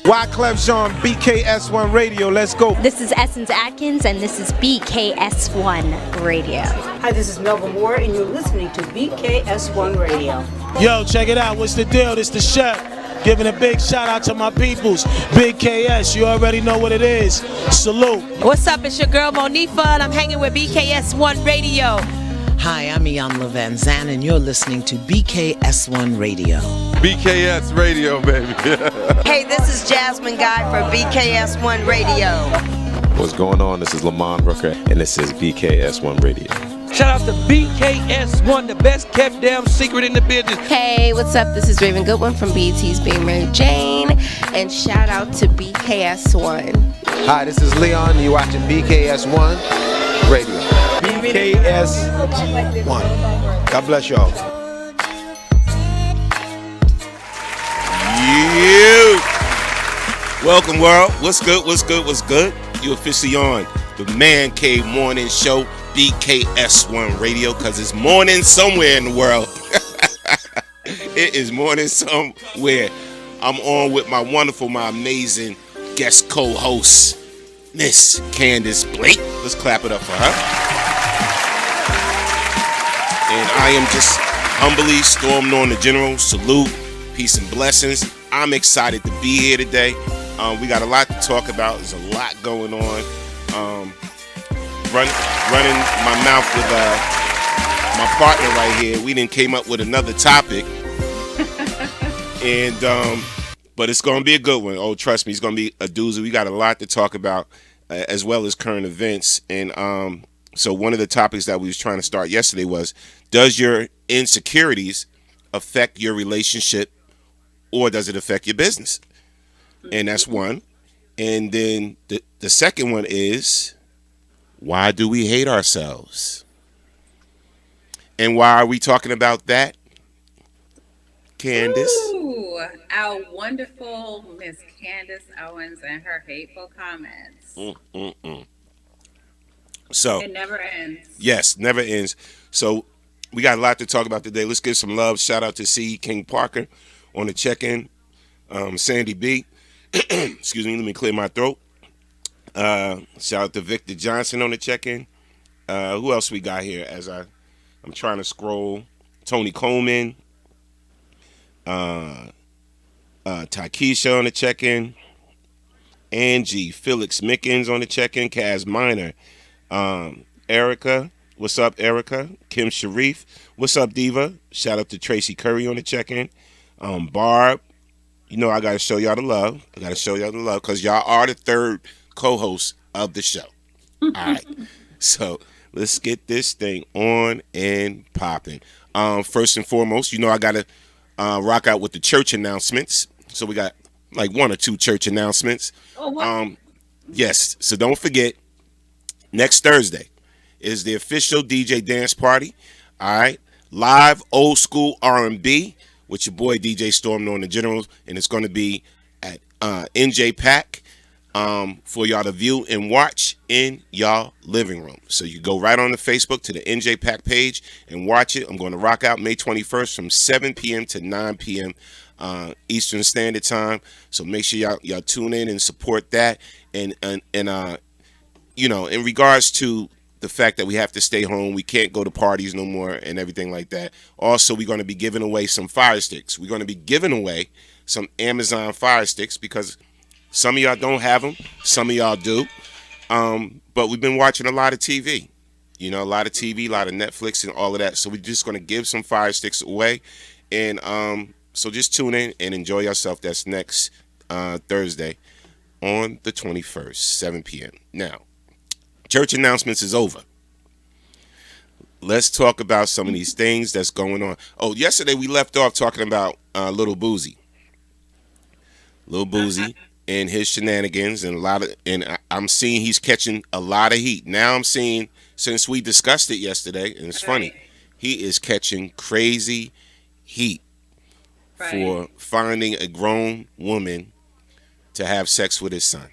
Wyclef Jean, BKS1 Radio. Let's go. This is Essence Atkins, and this is BKS1 Radio. Hi, this is Melba Moore, and you're listening to BKS1 Radio. Yo, check it out. What's the deal? This the chef. Giving a big shout out to my peoples. Big KS, you already know what it is. Salute. What's up? It's your girl Monifa, and I'm hanging with BKS1 Radio. Hi, I'm Ian Van Zan, and you're listening to BKS1 Radio. BKS Radio, baby. Hey, this is Jasmine Guy for BKS1 Radio. What's going on? This is Lamont Rooker, and this is BKS1 Radio. Shout out to BKS1, the best kept damn secret in the business. Hey, what's up? This is Raven Goodwin from BET's Being Mary Jane, and shout out to BKS1. Hi, this is Leon. You're watching BKS1 Radio. BKS1. God bless y'all. You. Welcome, world. What's good? What's good? What's good? You officially on the Man Cave Morning Show, BKS1 Radio, because it's morning somewhere in the world. It is morning somewhere. I'm on with my wonderful, my amazing guest co-host, Miss Candice Blake. Let's clap it up for her. And I am just humbly storming on the general. Salute, peace and blessings. I'm excited to be here today. We got a lot to talk about. There's a lot going on. Running my mouth with my partner right here. We didn't came up with another topic. And but it's going to be a good one. Oh, trust me, it's going to be a doozy. We got a lot to talk about as well as current events. And so one of the topics that we was trying to start yesterday was, does your insecurities affect your relationship or does it affect your business? And that's one. And then the second one is, why do we hate ourselves? And why are we talking about that, Candice? Ooh, our wonderful Miss Candice Owens and her hateful comments. So it never ends. Yes, never ends. So we got a lot to talk about today. Let's give some love. Shout out to C. King Parker on the check-in. Sandy B. Excuse me, let me clear my throat. Shout out to Victor Johnson on the check-in. Who else we got here as I'm trying to scroll? Tony Coleman. Takesha on the check-in. Angie. Felix Mickens on the check-in. Kaz Minor. Erica. What's up, Erica? Kim Sharif. What's up, Diva? Shout out to Tracy Curry on the check-in. Barb. You know I got to show y'all the love. I got to show y'all the love because y'all are the third co-host of the show. All right. So let's get this thing on and popping. First and foremost, you know I got to rock out with the church announcements. So we got like one or two church announcements. Oh, wow. Yes. So don't forget, next Thursday is the official DJ dance party. All right. Live old school R&B with your boy DJ Storm on the Generals, and it's going to be at NJ Pack for y'all to view and watch in y'all living room. So you go right on the Facebook to the NJ Pack page and watch it. I'm going to rock out May 21st from 7 p.m. to 9 p.m. Eastern Standard Time. So make sure y'all tune in and support that. And you know, in regards to the fact that we have to stay home, we can't go to parties no more and everything like that. Also, we're going to be giving away some fire sticks. We're going to be giving away some Amazon fire sticks because some of y'all don't have them. Some of y'all do. But we've been watching a lot of TV. You know, a lot of TV, a lot of Netflix and all of that. So we're just going to give some fire sticks away. And so just tune in and enjoy yourself. That's next Thursday on the 21st, 7 p.m. Now, church announcements is over. Let's talk about some of these things that's going on. Oh, yesterday we left off talking about Little Boozy. Little Boozy and his shenanigans and I'm seeing he's catching a lot of heat. Now I'm seeing, since we discussed it yesterday, and it's funny, he is catching crazy heat for finding a grown woman to have sex with his son.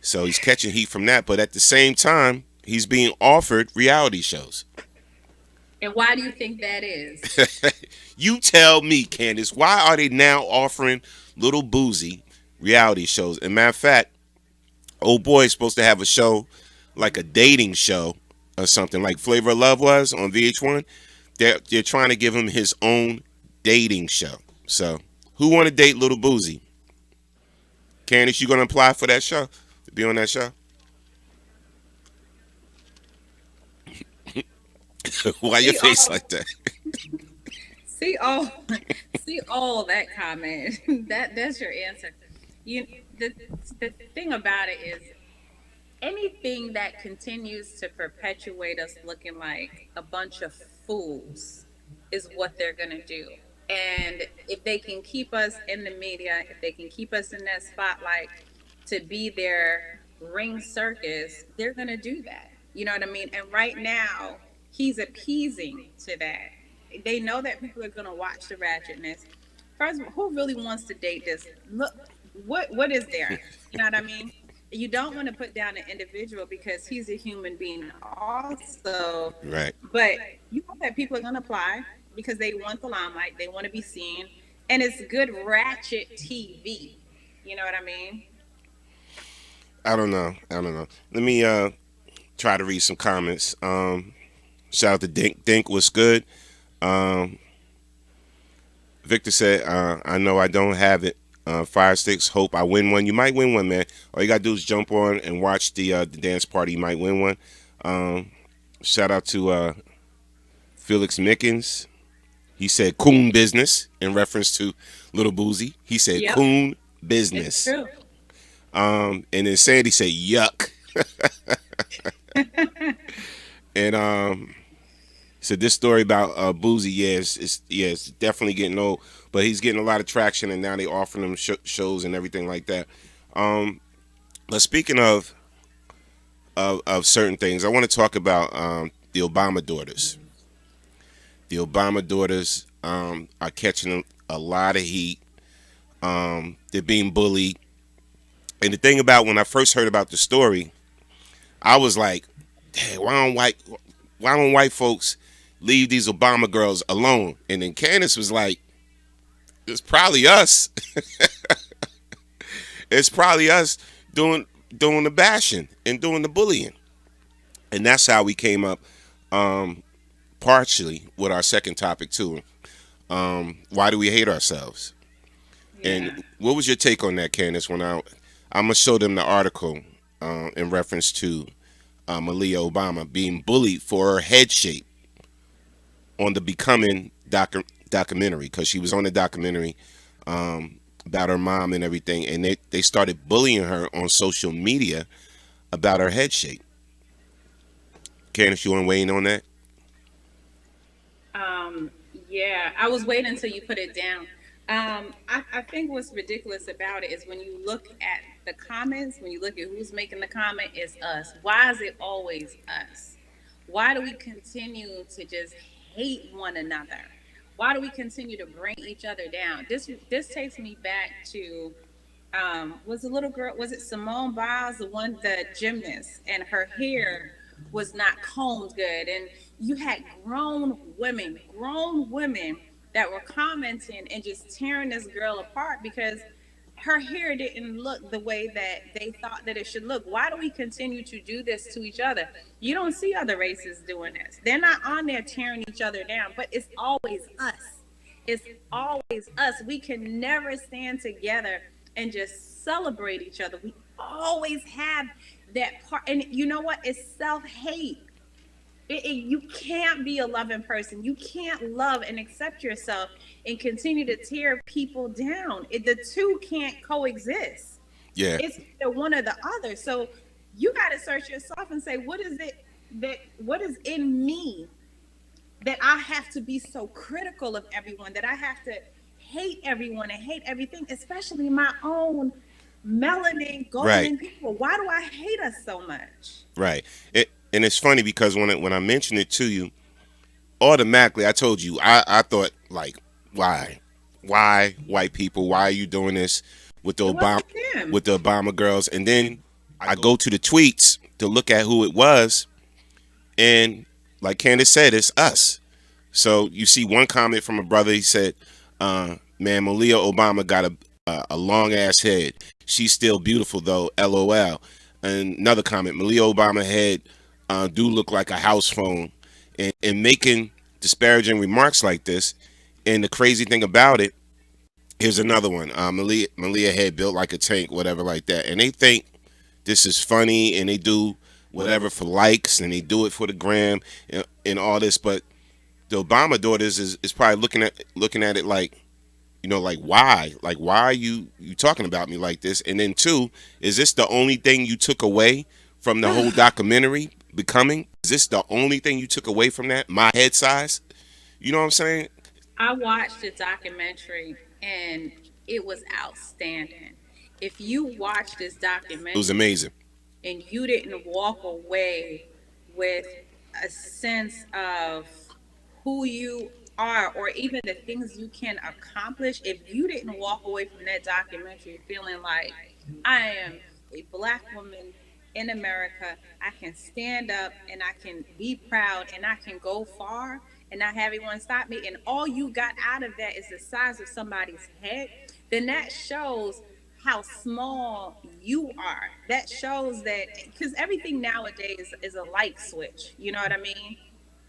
So he's catching heat from that, but at the same time, he's being offered reality shows. And why do you think that is? You tell me, Candice, why are they now offering Little Boozy reality shows. And matter of fact, old boy is supposed to have a show, like a dating show or something, like Flavor of Love was on VH1. They're trying to give him his own dating show. So, who want to date Little Boozy? Candice, you gonna apply for that show? To be on that show? Why your face like that? See all, see all that comment. That's your answer. You the thing about it is anything that continues to perpetuate us looking like a bunch of fools is what they're gonna do. And if they can keep us in the media, if they can keep us in that spotlight to be their ring circus, they're gonna do that. You know what I mean? And right now, he's appeasing to that. They know that people are gonna watch the ratchetness. First of all, who really wants to date this? Look, what is there? You know what I mean? You don't want to put down an individual because he's a human being also. Right. But you know that people are going to apply because they want the limelight, they want to be seen, and it's good ratchet TV. You know what I mean? I don't know. Let me try to read some comments. Shout out to Dink. Dink was good. Victor said, I know I don't have it. Fire Sticks, hope I win one. You might win one, man. All you got to do is jump on and watch the dance party. You might win one. Shout out to Felix Mickens. He said coon business in reference to Little Boozy. He said coon business. It's true. And then Sandy said yuck. And so this story about Boozy, it's definitely getting old, but he's getting a lot of traction, and now they offering him shows and everything like that. But speaking of certain things, I want to talk about the Obama daughters. The Obama daughters are catching a lot of heat. They're being bullied, and the thing about when I first heard about the story, I was like, "Hey, why don't white folks leave these Obama girls alone?" And then Candice was like, it's probably us. It's probably us doing the bashing and doing the bullying. And that's how we came up partially with our second topic too. Why do we hate ourselves? Yeah. And what was your take on that, Candice? When I'm gonna show them the article in reference to Malia Obama being bullied for her head shape on the Becoming documentary, because she was on the documentary about her mom and everything, and they started bullying her on social media about her head shape. Candice, you want to weigh in on that? Yeah, I was waiting until you put it down. I think what's ridiculous about it is when you look at the comments, when you look at who's making the comment, it's us. Why is it always us? Why do we continue to just hate one another? Why do we continue to bring each other down? This takes me back to was the little girl, was it Simone Biles, the gymnast, and her hair was not combed good, and you had grown women that were commenting and just tearing this girl apart because her hair didn't look the way that they thought that it should look. Why do we continue to do this to each other? You don't see other races doing this. They're not on there tearing each other down, but it's always us. It's always us. We can never stand together and just celebrate each other. We always have that part. And you know what? It's self-hate. You can't be a loving person. You can't love and accept yourself and continue to tear people down. The two can't coexist. Yeah. It's either one or the other. So you got to search yourself and say, what is in me that I have to be so critical of everyone, that I have to hate everyone and hate everything, especially my own melanin golden people. Why do I hate us so much? Right. And it's funny because when I mentioned it to you, automatically I told you I thought, like, why white people? Why are you doing this with the Obama girls? And then I go to the tweets to look at who it was, and like Candice said, it's us. So you see one comment from a brother. He said, "Man, Malia Obama got a long ass head. She's still beautiful though. LOL. And another comment: Malia Obama head do look like a house phone. And making disparaging remarks like this. And the crazy thing about it, here's another one. Malia head built like a tank, whatever like that. And they think this is funny, and they do whatever for likes, and they do it for the gram and all this. But the Obama daughters is probably looking at it like, like why? Like, why are you talking about me like this? And then two, is this the only thing you took away from the whole documentary, Becoming? Is this the only thing you took away from that? My head size? You know what I'm saying? I watched the documentary and it was outstanding. If you watch this documentary, It was amazing. And you didn't walk away with a sense of who you are or even the things you can accomplish, if you didn't walk away from that documentary feeling like I am a Black woman in America, I can stand up and I can be proud and I can go far and not have anyone stop me, and all you got out of that is the size of somebody's head, then that shows how small you are. That shows that, because everything nowadays is a like switch. You know what I mean?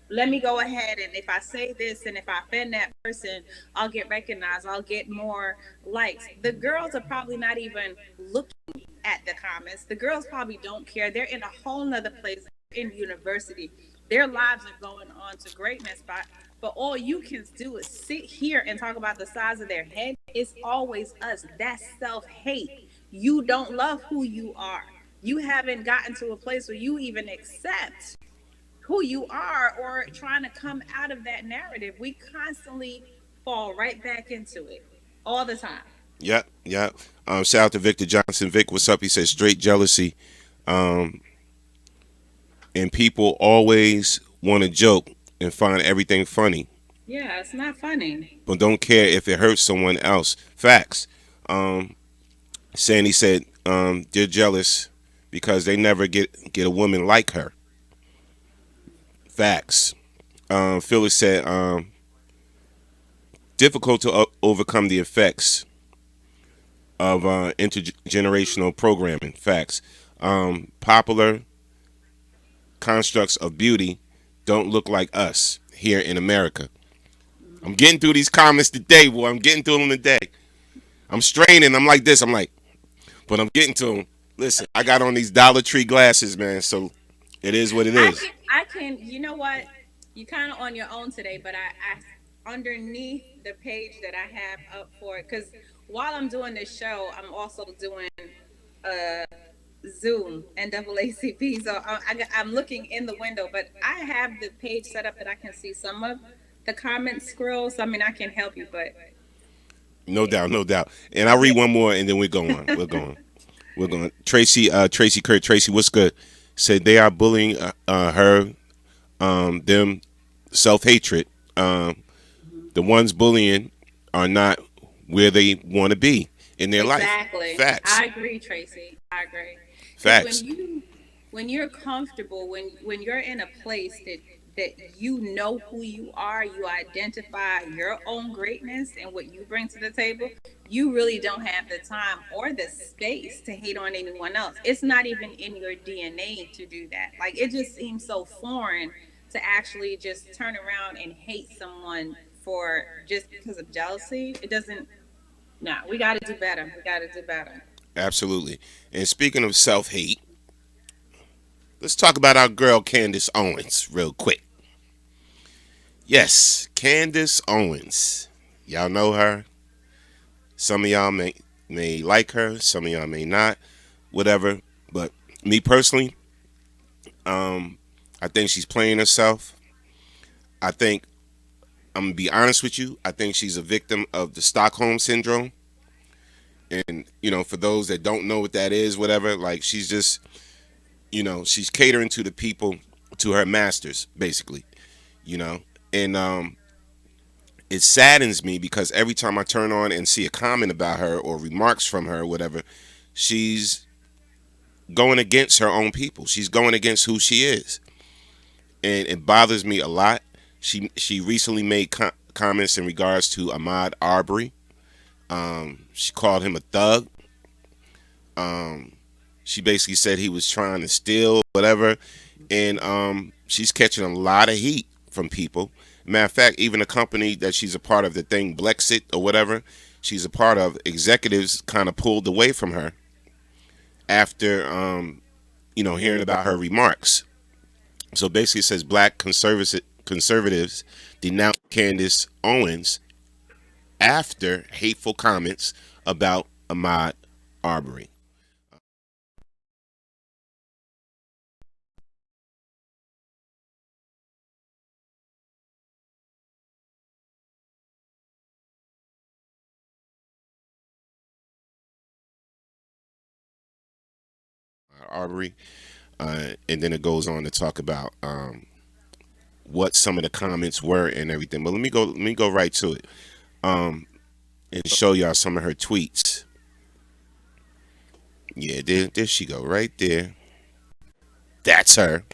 Let me go ahead, and if I say this and if I offend that person, I'll get recognized. I'll get more likes. The girls are probably not even looking at the comments. The girls probably don't care. They're in a whole nother place in university. Their lives are going on to greatness, but all you can do is sit here and talk about the size of their head. It's always us. That's self-hate. You don't love who you are. You haven't gotten to a place where you even accept who you are or trying to come out of that narrative. We constantly fall right back into it all the time. Yep. Shout out to Victor Johnson. Vic, what's up? He says straight jealousy. And people always want to joke and find everything funny. Yeah, it's not funny. But don't care if it hurts someone else. Facts. Sandy said they're jealous because they never get a woman like her. Facts. Phyllis said difficult to overcome the effects of intergenerational programming. Facts. Popular constructs of beauty don't look like us here in America. I'm getting through these comments today, boy. I'm getting through them today. I'm straining. I'm like this. But I'm getting to them. Listen, I got on these Dollar Tree glasses, man. So it is what it is. I can. You know what? You kind of on your own today, but I underneath the page that I have up for it, because while I'm doing this show, I'm also doing Zoom NAACP, so I'm looking in the window, but I have the page set up that I can see some of the comments scroll. So I mean, I can help you, but no doubt. And I'll read one more, and then we're going. We're going. Tracy Kurt. Tracy, what's good? Said they are bullying her, them self-hatred. The ones bullying are not where they want to be in their life. Exactly. Facts. I agree, Tracy. I agree. Facts. When you're comfortable, when you're in a place that you know who you are, you identify your own greatness and what you bring to the table, you really don't have the time or the space to hate on anyone else. It's not even in your DNA to do that. Like, it just seems so foreign to actually just turn around and hate someone for just because of jealousy. It doesn't. No, we got to do better. Absolutely. And speaking of self-hate, let's talk about our girl Candice Owens real quick. Yes, Candice Owens. Y'all know her. Some of y'all may like her. Some of y'all may not. Whatever. But me personally, I think she's playing herself. I think, I'm going to be honest with you, I think she's a victim of the Stockholm Syndrome. And, for those that don't know what that is, whatever, like, she's just, she's catering to the people, to her masters, basically, And it saddens me because every time I turn on and see a comment about her or remarks from her, whatever, she's going against her own people. She's going against who she is. And it bothers me a lot. She recently made comments in regards to Ahmaud Arbery, She called him a thug. She basically said he was trying to steal whatever, and she's catching a lot of heat from people. Matter of fact, even a company that she's a part of, the thing Blexit or whatever she's a part of, executives kind of pulled away from her after hearing about her remarks. So basically, it says black conservatives denounced Candice Owens after hateful comments about Ahmaud Arbery. Arbery, and then it goes on to talk about what some of the comments were and everything. But let me go right to it, and show y'all some of her tweets. Yeah, there she go, right there. That's her.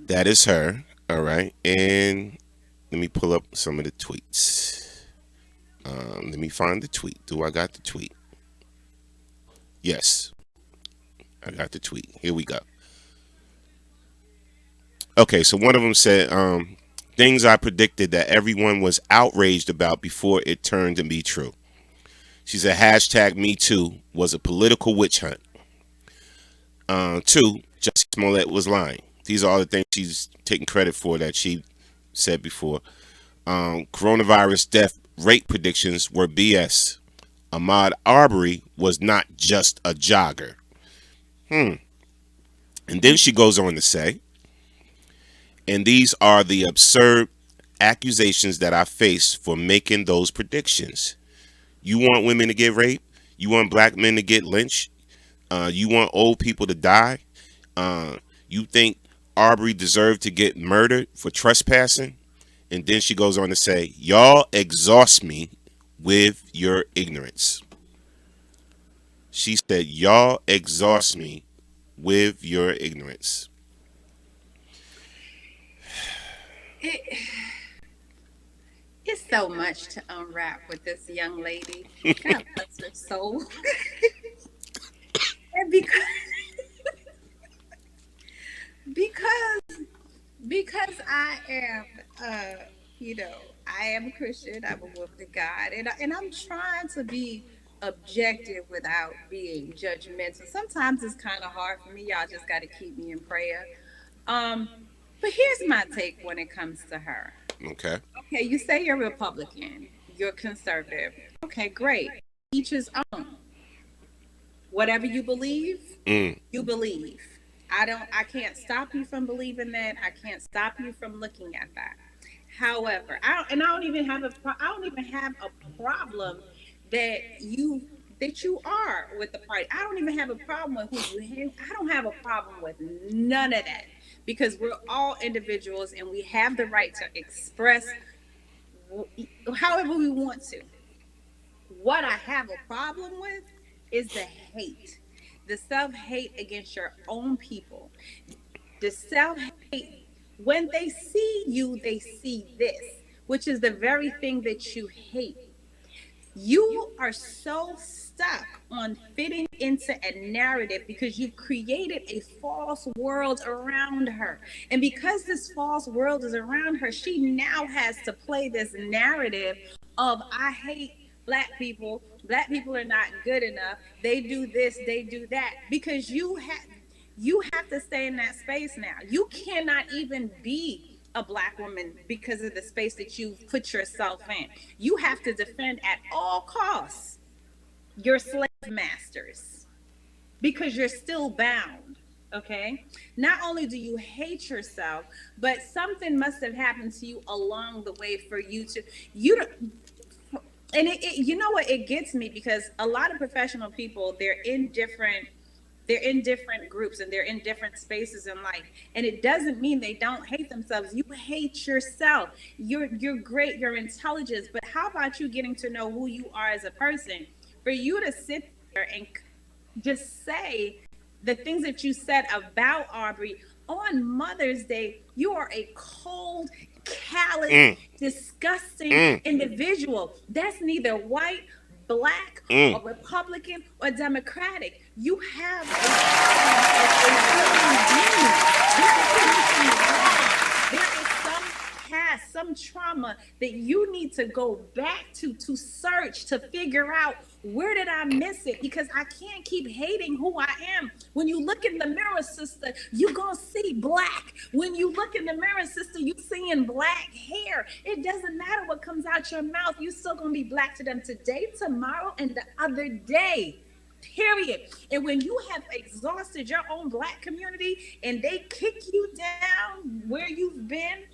That is her. All right, and let me pull up some of the tweets. Let me find the tweet. Do I got the tweet? Yes, I got the tweet. Here we go. Okay, so one of them said, things I predicted that everyone was outraged about before it turned to be true. She said, hashtag Me Too was a political witch hunt. Two, Jussie Smollett was lying. These are all the things she's taking credit for that she said before. Coronavirus death rate predictions were BS. Ahmaud Arbery was not just a jogger. And then she goes on to say, and these are the absurd accusations that I face for making those predictions. You want women to get raped? You want black men to get lynched? You want old people to die? You think Arbery deserved to get murdered for trespassing? And then she goes on to say, y'all exhaust me with your ignorance. She said, y'all exhaust me with your ignorance. It's so much to unwrap with this young lady. God bless her soul. And because I am I am a Christian, I'm a woman of God, and I'm trying to be objective without being judgmental. Sometimes it's kind of hard for me. Y'all just got to keep me in prayer. But here's my take when it comes to her. Okay. Okay, you say you're Republican, you're conservative. Okay, great. Each his own. Whatever you believe, you believe. I can't stop you from believing that. I can't stop you from looking at that. However, I don't even have a problem that you are with the party. I don't even have a problem with who you hang. I don't have a problem with none of that because we're all individuals and we have the right to express however we want to. What I have a problem with is the hate, the self-hate against your own people, the self-hate. When they see you, they see this, which is the very thing that you hate. You are so stuck on fitting into a narrative because you've created a false world around her. And because this false world is around her, she now has to play this narrative of I hate black people. Black people are not good enough. They do this, they do that. Because you have to stay in that space now. You cannot even be a black woman because of the space that you put yourself in. You have to defend at all costs your slave masters because you're still bound. Okay. Not only do you hate yourself, but something must have happened to you along the way for you to and you know what, it gets me because a lot of professional people, they're in different groups and they're in different spaces in life, and it doesn't mean they don't hate themselves. You hate yourself. You're great, you're intelligent, but how about you getting to know who you are as a person? For you to sit there and just say the things that you said about Arbery on Mother's Day, you are a cold, callous, disgusting individual. That's neither white, black, or Republican or Democratic. You have a human being. There is some past, some trauma that you need to go back to search, to figure out where did I miss it? Because I can't keep hating who I am. When you look in the mirror, sister, you gonna see black. When you look in the mirror, sister, you seeing black hair. It doesn't matter what comes out your mouth. You still gonna be black to them today, tomorrow, and the other day. Period. And when you have exhausted your own black community and they kick you down where you've been,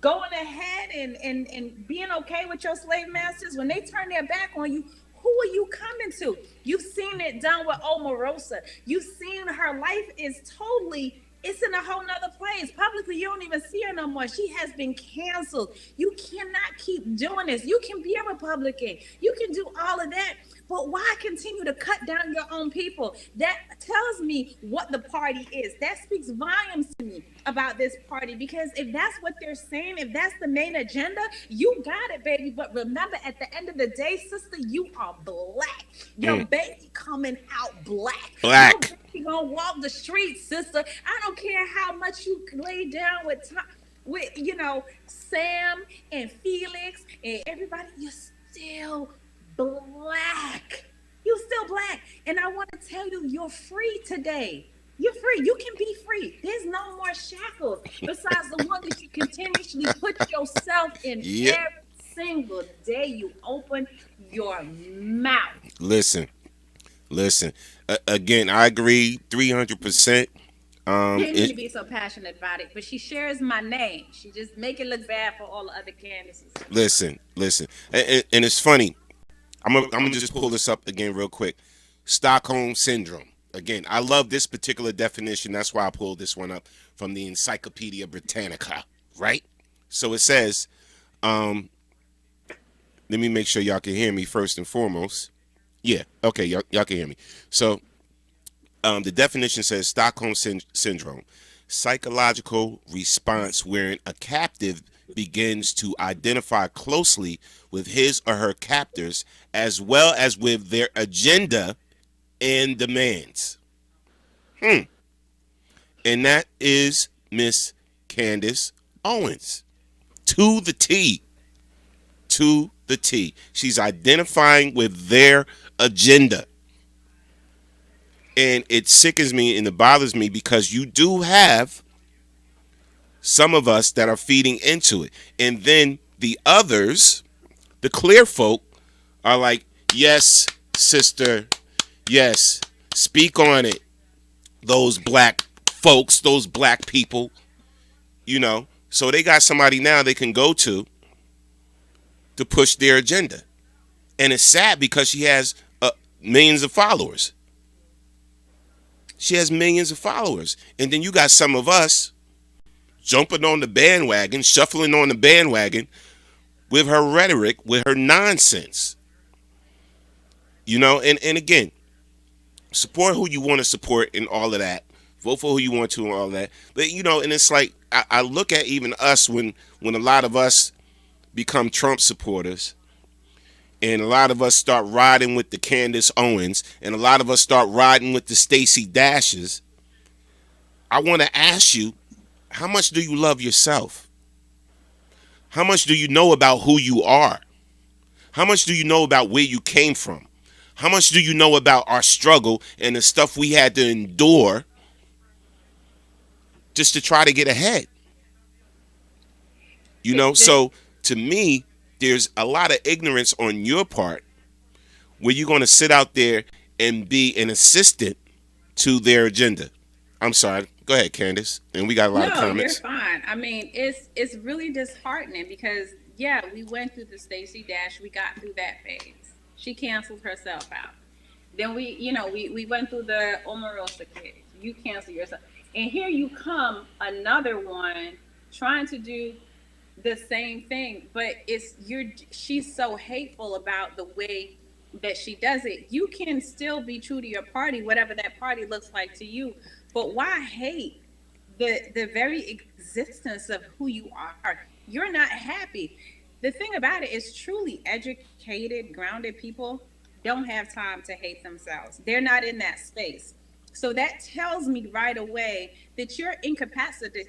going ahead and being okay with your slave masters, when they turn their back on you, who are you coming to? You've seen it done with Omarosa. You've seen her life is totally, it's in a whole nother place. Publicly, you don't even see her no more. She has been canceled. You cannot keep doing this. You can be a Republican. You can do all of that. But why continue to cut down your own people? That tells me what the party is. That speaks volumes to me about this party, because if that's what they're saying, if that's the main agenda, you got it, baby. But remember, at the end of the day, sister, you are black. Your baby coming out black. Your baby gonna walk the streets, sister. I don't care how much you lay down with Sam and Felix and everybody, you're still black. You still black. And I want to tell you, you're free today. You're free. You can be free. There's no more shackles besides the one that you continuously put yourself in every single day you open your mouth. Listen. Again, I agree 300%. You didn't need to be so passionate about it, but she shares my name. She just make it look bad for all the other Candices. Listen. And it's funny. I'm gonna just pull this up again real quick. Stockholm Syndrome. Again, I love this particular definition. That's why I pulled this one up from the Encyclopedia Britannica, right? So it says, let me make sure y'all can hear me first and foremost. Yeah, okay, y'all can hear me. So the definition says Stockholm Syndrome, psychological response wherein a captive begins to identify closely with his or her captors as well as with their agenda and demands. And that is Miss Candice Owens. To the T. To the T. She's identifying with their agenda. And it sickens me and it bothers me because you do have some of us that are feeding into it. And then the others, the clear folk, are like, yes, sister, yes, speak on it. Those black folks, those black people, So they got somebody now they can go to push their agenda. And it's sad because she has millions of followers. She has millions of followers. And then you got some of us jumping on the bandwagon, shuffling on the bandwagon with her rhetoric, with her nonsense. And again, support who you want to support and all of that. Vote for who you want to and all that. But, and it's like, I look at even us when a lot of us become Trump supporters and a lot of us start riding with the Candice Owens and a lot of us start riding with the Stacey Dashes. I want to ask you, how much do you love yourself? How much do you know about who you are? How much do you know about where you came from? How much do you know about our struggle and the stuff we had to endure just to try to get ahead? So to me, there's a lot of ignorance on your part where you're going to sit out there and be an assistant to their agenda. I'm sorry. Go ahead, Candice. And we got a lot of comments. No, you're fine. I mean, it's really disheartening because, we went through the Stacey Dash. We got through that phase. She canceled herself out. Then we went through the Omarosa case. You canceled yourself. And here you come, another one trying to do the same thing, but she's so hateful about the way that she does it. You can still be true to your party, whatever that party looks like to you, but why hate the very existence of who you are? you're not happy. The thing about it is, truly educated, grounded people don't have time to hate themselves. They're not in that space. So that tells me right away that your capacity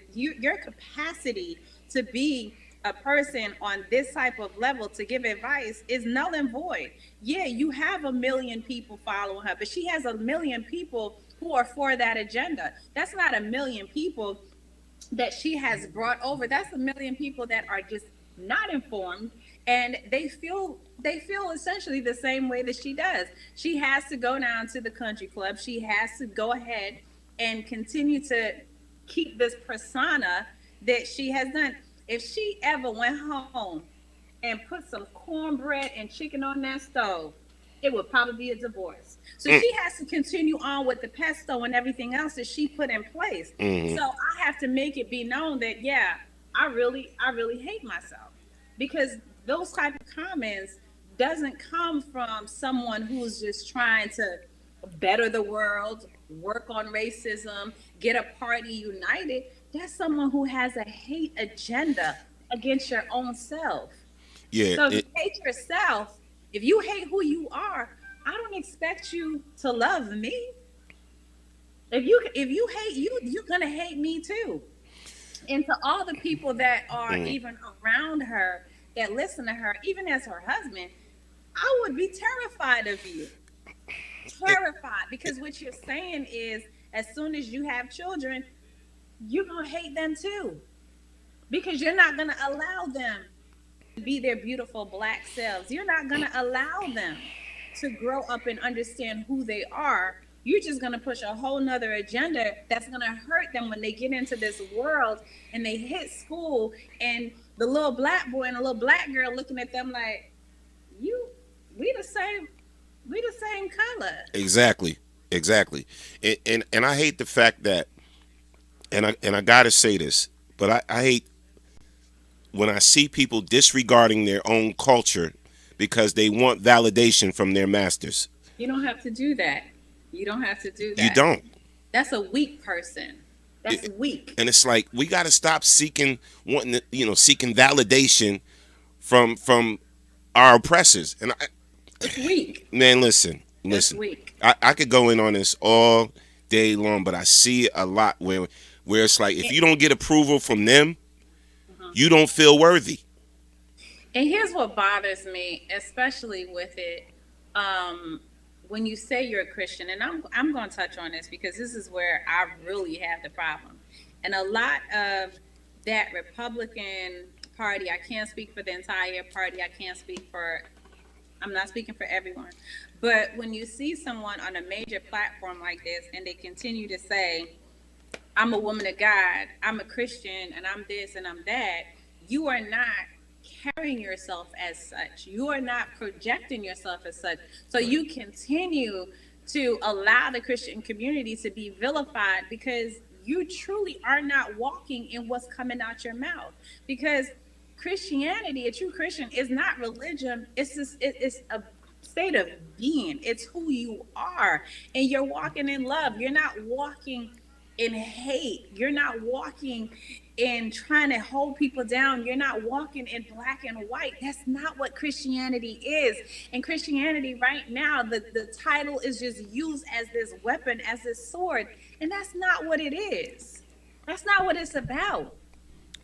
to be a person on this type of level to give advice is null and void. Yeah, you have a million people following her, but she has a million people who are for that agenda. That's not a million people that she has brought over. That's a million people that are just not informed, and they feel essentially the same way that she does. She has to go down to the country club. She has to go ahead and continue to keep this persona that she has done. If she ever went home and put some cornbread and chicken on that stove, it would probably be a divorce. So she has to continue on with the pesto and everything else that she put in place. So I have to make it be known that, yeah, I really hate myself, because those type of comments doesn't come from someone who's just trying to better the world, work on racism, get a party united. That's someone who has a hate agenda against your own self. Yeah. So if you hate yourself, if you hate who you are, I don't expect you to love me. If you hate you, you're gonna hate me too. And to all the people that are even around her, that listen to her, even as her husband, I would be terrified of you. Terrified, because what you're saying is, as soon as you have children, you're gonna hate them too, because you're not gonna allow them be their beautiful black selves. You're not going to allow them to grow up and understand who they are. You're just going to push a whole nother agenda that's going to hurt them when they get into this world and they hit school, and the little black boy and the little black girl looking at them like, we the same color. Exactly. And I hate the fact that, and I gotta say this, but I hate when I see people disregarding their own culture because they want validation from their masters. You don't have to do that. You don't have to do that. You don't. That's a weak person. That's weak. And it's like, we got to stop seeking validation from our oppressors. And it's weak. Man, listen. It's weak. I could go in on this all day long, but I see it a lot where it's like, if you don't get approval from them, you don't feel worthy. And here's what bothers me, especially with it, when you say you're a Christian, and I'm going to touch on this because this is where I really have the problem. And a lot of that Republican Party, I can't speak for the entire party, I'm not speaking for everyone, but when you see someone on a major platform like this and they continue to say, I'm a woman of God, I'm a Christian, and I'm this and I'm that, you are not carrying yourself as such. You are not projecting yourself as such. So you continue to allow the Christian community to be vilified because you truly are not walking in what's coming out your mouth. Because Christianity, a true Christian, is not religion. It's a state of being. It's who you are. And you're walking in love. You're not walking in hate. You're not walking in trying to hold people down. You're not walking in black and white. That's not what Christianity is. And Christianity right now, the title is just used as this weapon, as this sword. And that's not what it is. That's not what it's about.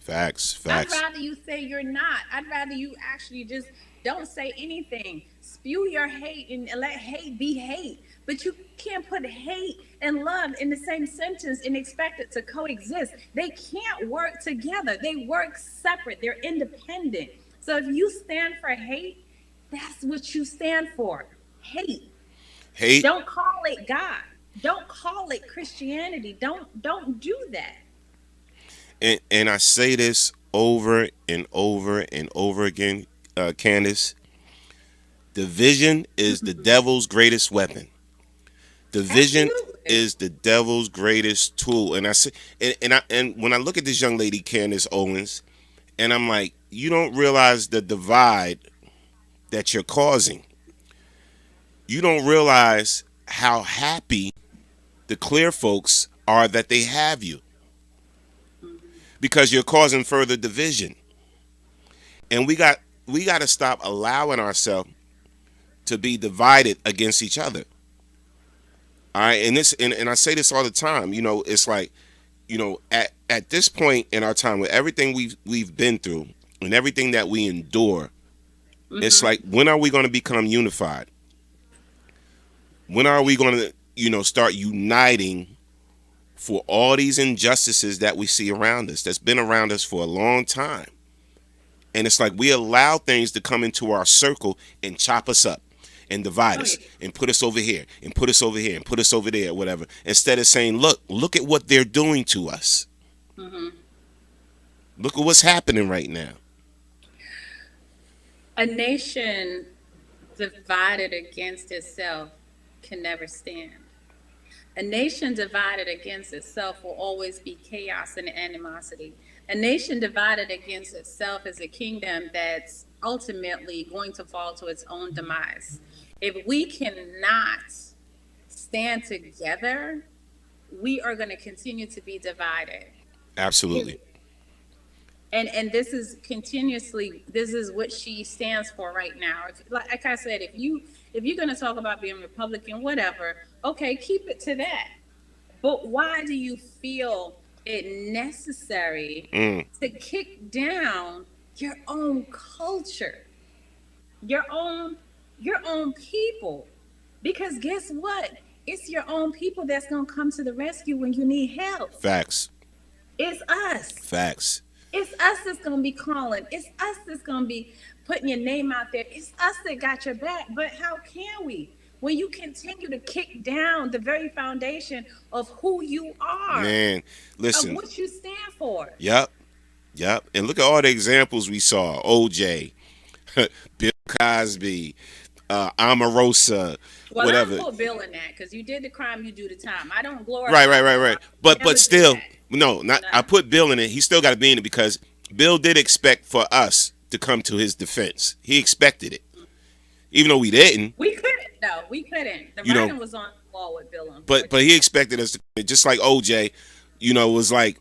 Facts. I'd rather you say you're not. I'd rather you actually just don't say anything. Spew your hate and let hate be hate. But you can't put hate and love in the same sentence and expect it to coexist. They can't work together. They work separate. They're independent. So if you stand for hate, that's what you stand for. Hate. Don't call it God. Don't call it Christianity. Don't do that. And I say this over and over and over again, Candice. Division is the devil's greatest weapon. Division is the devil's greatest tool. And I say, and when I look at this young lady, Candice Owens, and I'm like, you don't realize the divide that you're causing. You don't realize how happy the clear folks are that they have you, because you're causing further division. And we got to stop allowing ourselves to be divided against each other. All right, and I say this all the time. It's like, at this point in our time, with everything we've been through and everything that we endure, it's like, when are we going to become unified? When are we going to, start uniting for all these injustices that we see around us, that's been around us for a long time? And it's like, we allow things to come into our circle and chop us up and divide us and put us over here and put us over here and put us over there, whatever. Instead of saying, look at what they're doing to us. Look at what's happening right now. A nation divided against itself can never stand. A nation divided against itself will always be chaos and animosity. A nation divided against itself is a kingdom that's ultimately going to fall to its own demise. If we cannot stand together, we are going to continue to be divided. Absolutely. And this is what she stands for right now. Like I said, if you're going to talk about being Republican, whatever, okay, keep it to that. But why do you feel it necessary to kick down your own culture, your own people? Because guess what? It's your own people that's going to come to the rescue when you need help. Facts. It's us. Facts. It's us that's going to be calling. It's us that's going to be putting your name out there. It's us that got your back. But how can we? When you continue to kick down the very foundation of who you are. Man, listen. Of what you stand for. Yep. And look at all the examples we saw. OJ, Bill Cosby, Omarosa, whatever. I don't put Bill in that, because you did the crime, you do the time. I don't glorify. Right. But still, no. I put Bill in it. He still got to be in it, because Bill did expect for us to come to his defense. He expected it, even though we didn't. We couldn't. No, we couldn't. The writing was on the wall with Bill. But he expected us to, just like OJ, was like,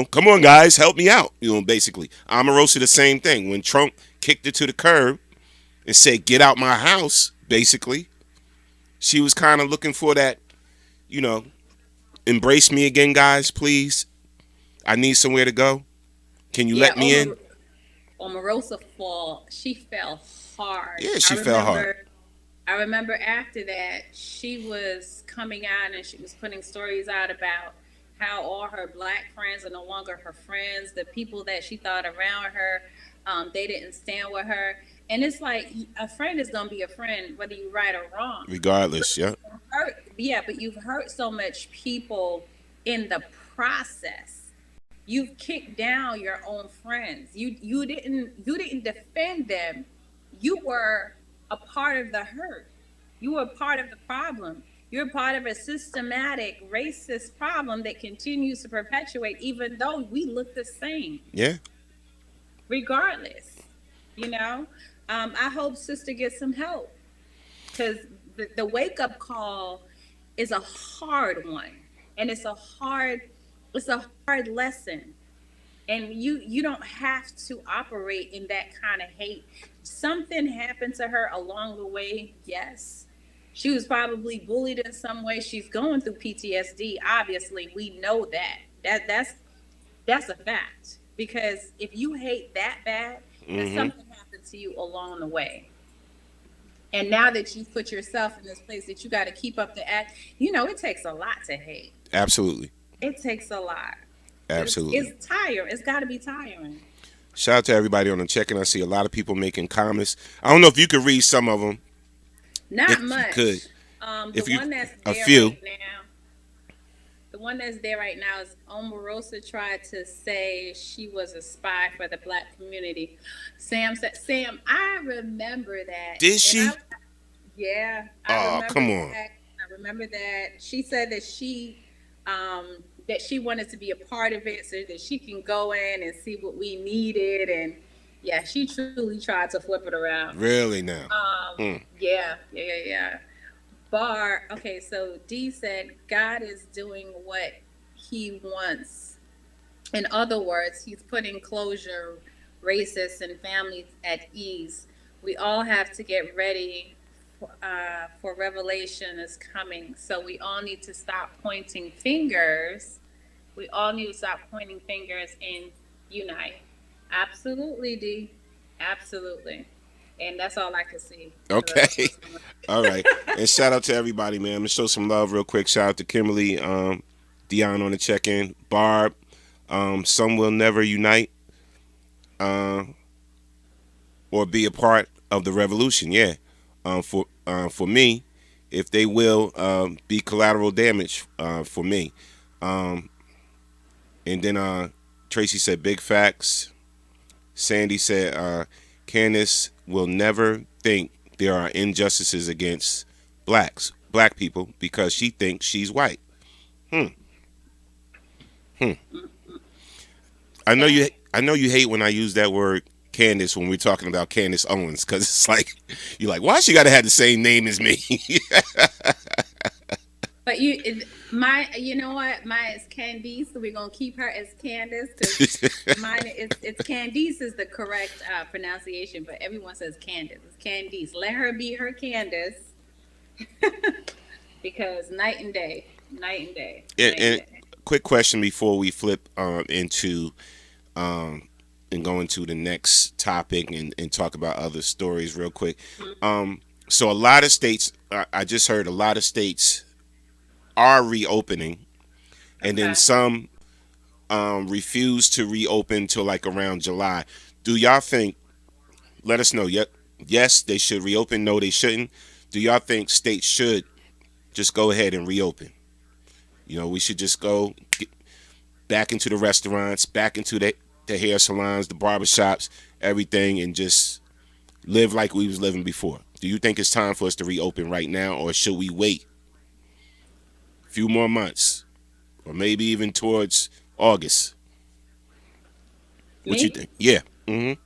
come on guys, help me out. Basically, Omarosa the same thing. When Trump kicked her to the curb and said, "Get out my house," basically, she was kind of looking for that, embrace me again, guys, please. I need somewhere to go. Can you let me in? Omarosa she fell hard. Yeah, she fell hard. I remember after that, she was coming out and she was putting stories out about how all her black friends are no longer her friends. The people that she thought around her, they didn't stand with her. And it's like, a friend is going to be a friend, whether you're right or wrong. Regardless, yeah. But you've hurt so much people in the process. You've kicked down your own friends. You didn't defend them. You were a part of the hurt. You were part of the problem. You're part of a systematic racist problem that continues to perpetuate, even though we look the same. Yeah. Regardless, I hope sister gets some help, because the wake up call is a hard one, and it's a hard lesson. And you don't have to operate in that kind of hate. Something happened to her along the way, yes. She was probably bullied in some way. She's going through PTSD. Obviously, we know that. That's a fact. Because if you hate that bad, then something happened to you along the way. And now that you've put yourself in this place that you got to keep up the act, it takes a lot to hate. Absolutely. It takes a lot. Absolutely. It's tiring. It's got to be tiring. Shout out to everybody on the check-in. I see a lot of people making comments. I don't know if you could read some of them. Not much. You could. The one that's there right now. The one that's there right now is Omarosa tried to say she was a spy for the black community. Sam said, I remember that. Did she? Yeah. Come on. I remember that. She said that she wanted to be a part of it so that she can go in and see what we needed. And yeah, she truly tried to flip it around. Really now? Yeah. Okay, so D said, God is doing what he wants. In other words, he's putting closure racists and families at ease. We all have to get ready for revelation is coming. So we all need to stop pointing fingers. We all need to stop pointing fingers and unite. Absolutely, D. Absolutely. And that's all I can see. Okay. All right. And shout out to everybody, man. I'm gonna show some love real quick. Shout out to Kimberly, Dion on the check-in, Barb. Some will never unite or be a part of the revolution. Yeah. For me, if they will be collateral damage for me. And then Tracy said big facts. Sandy said Candice will never think there are injustices against black people, because she thinks she's white. I know you hate when I use that word Candice when we're talking about Candice Owens, because it's like you're like, why she got to have the same name as me? But you know what? Mine is Candice, so we're gonna keep her as Candice. Cause mine it's Candice is the correct pronunciation, but everyone says Candice. It's Candice. Let her be her Candice, because night and day. And quick question before we flip into and go into the next topic and talk about other stories real quick. So a lot of states, I just heard a lot of states are reopening, and then some refuse to reopen till like around July. Do y'all think? Let us know. Yes, they should reopen. No, they shouldn't. Do y'all think states should just go ahead and reopen? You know, we should just go back into the restaurants, back into the hair salons, the barbershops, everything, and just live like we was living before. Do you think it's time for us to reopen right now, or should we wait a few more months, or maybe even towards August? What you think? Yeah. And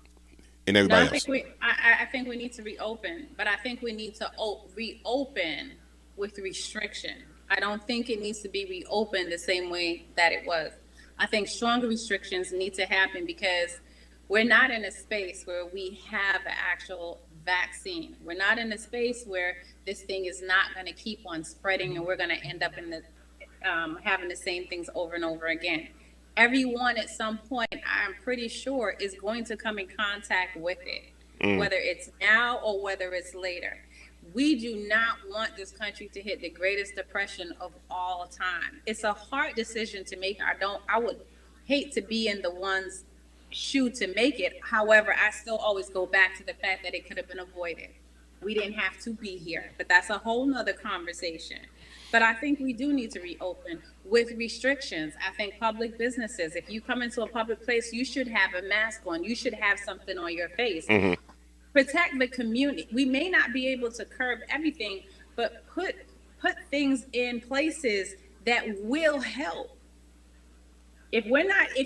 everybody else. I think we need to reopen, but I think we need to reopen with restriction. I don't think it needs to be reopened the same way that it was. I think stronger restrictions need to happen, because we're not in a space where we have an actual vaccine. We're not in a space where this thing is not going to keep on spreading, and we're going to end up in the having the same things over and over again. Everyone at some point, I'm pretty sure, is going to come in contact with it, whether it's now or whether it's later. We do not want this country to hit the greatest depression of all time. It's a hard decision to make. I would hate to be in the one's shoe to make it. However, I still always go back to the fact that it could have been avoided. We didn't have to be here, but that's a whole nother conversation. But I think we do need to reopen with restrictions. I think public businesses, if you come into a public place, you should have a mask on. You should have something on your face. Protect the community. We may not be able to curb everything, but put things in places that will help. If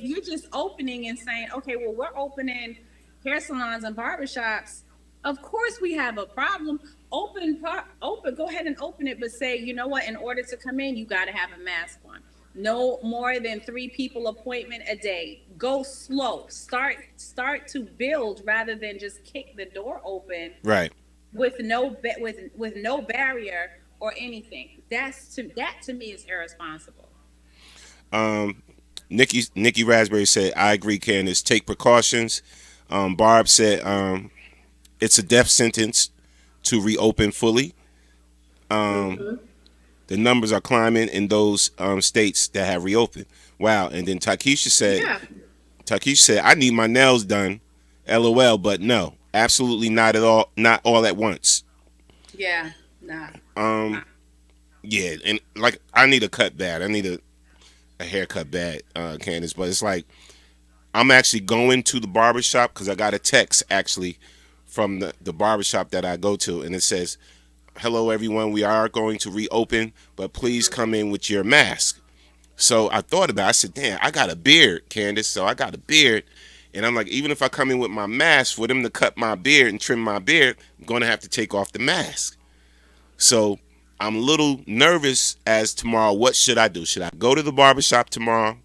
you're just opening and saying, okay, well, we're opening hair salons and barbershops, of course we have a problem. Open, go ahead and open it, but say, you know what, in order to come in, you got to have a mask on. No more than 3 people appointment a day. Go slow. Start to build rather than just kick the door open. Right. With no barrier or anything. That to me is irresponsible. Nikki Raspberry said, I agree, Candice. Take precautions. Barb said it's a death sentence to reopen fully. The numbers are climbing in those states that have reopened. Wow. And then Takesha said, I need my nails done. LOL, but no, absolutely not at all. Not all at once. Yeah, nah. Yeah, and like I need a cut bad. I need a haircut bad, Candice. But it's like I'm actually going to the barbershop because I got a text actually from the barbershop that I go to, and it says, hello everyone, we are going to reopen, but please come in with your mask. So I thought about it. I said, damn, I got a beard, Candice. So I got a beard. And I'm like, even if I come in with my mask, for them to cut my beard and trim my beard, I'm going to have to take off the mask. So I'm a little nervous as tomorrow. What should I do? Should I go to the barbershop tomorrow?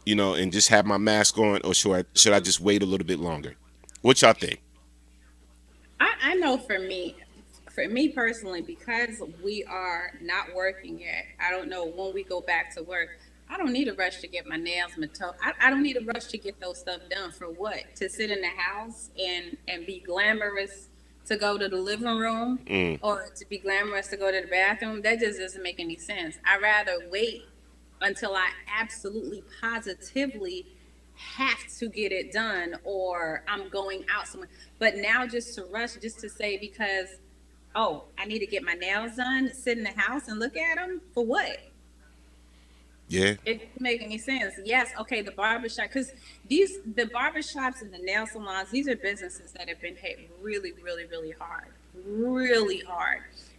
and just have my mask on, or should I just wait a little bit longer? What y'all think? I know for me personally, because we are not working yet, I don't know when we go back to work. I don't need a rush to get my nails, my toe. I don't need a rush to get those stuff done. For what? To sit in the house and be glamorous to go to the living room, or to be glamorous to go to the bathroom? That just doesn't make any sense. I'd rather wait until I absolutely positively have to get it done, or I'm going out somewhere. But now just to rush, just to say, because, oh, I need to get my nails done, sit in the house and look at them, for what? Yeah. It doesn't make any sense. Yes, okay, the barbershop, because the barbershops and the nail salons, these are businesses that have been hit really, really, really hard.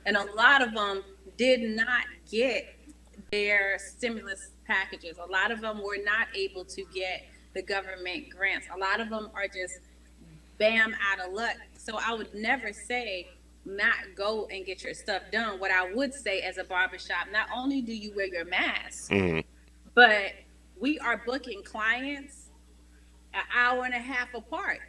And a lot of them did not get their stimulus packages. A lot of them were not able to get the government grants. A lot of them are just bam out of luck. So I would never say not go and get your stuff done. What I would say as a barbershop, not only do you wear your mask, but we are booking clients an hour and a half apart.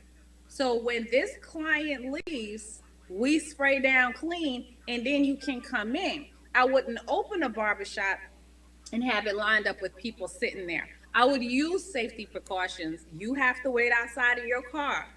So when this client leaves, we spray down clean, and then you can come in. I wouldn't open a barbershop and have it lined up with people sitting there. I would use safety precautions. You have to wait outside of your car.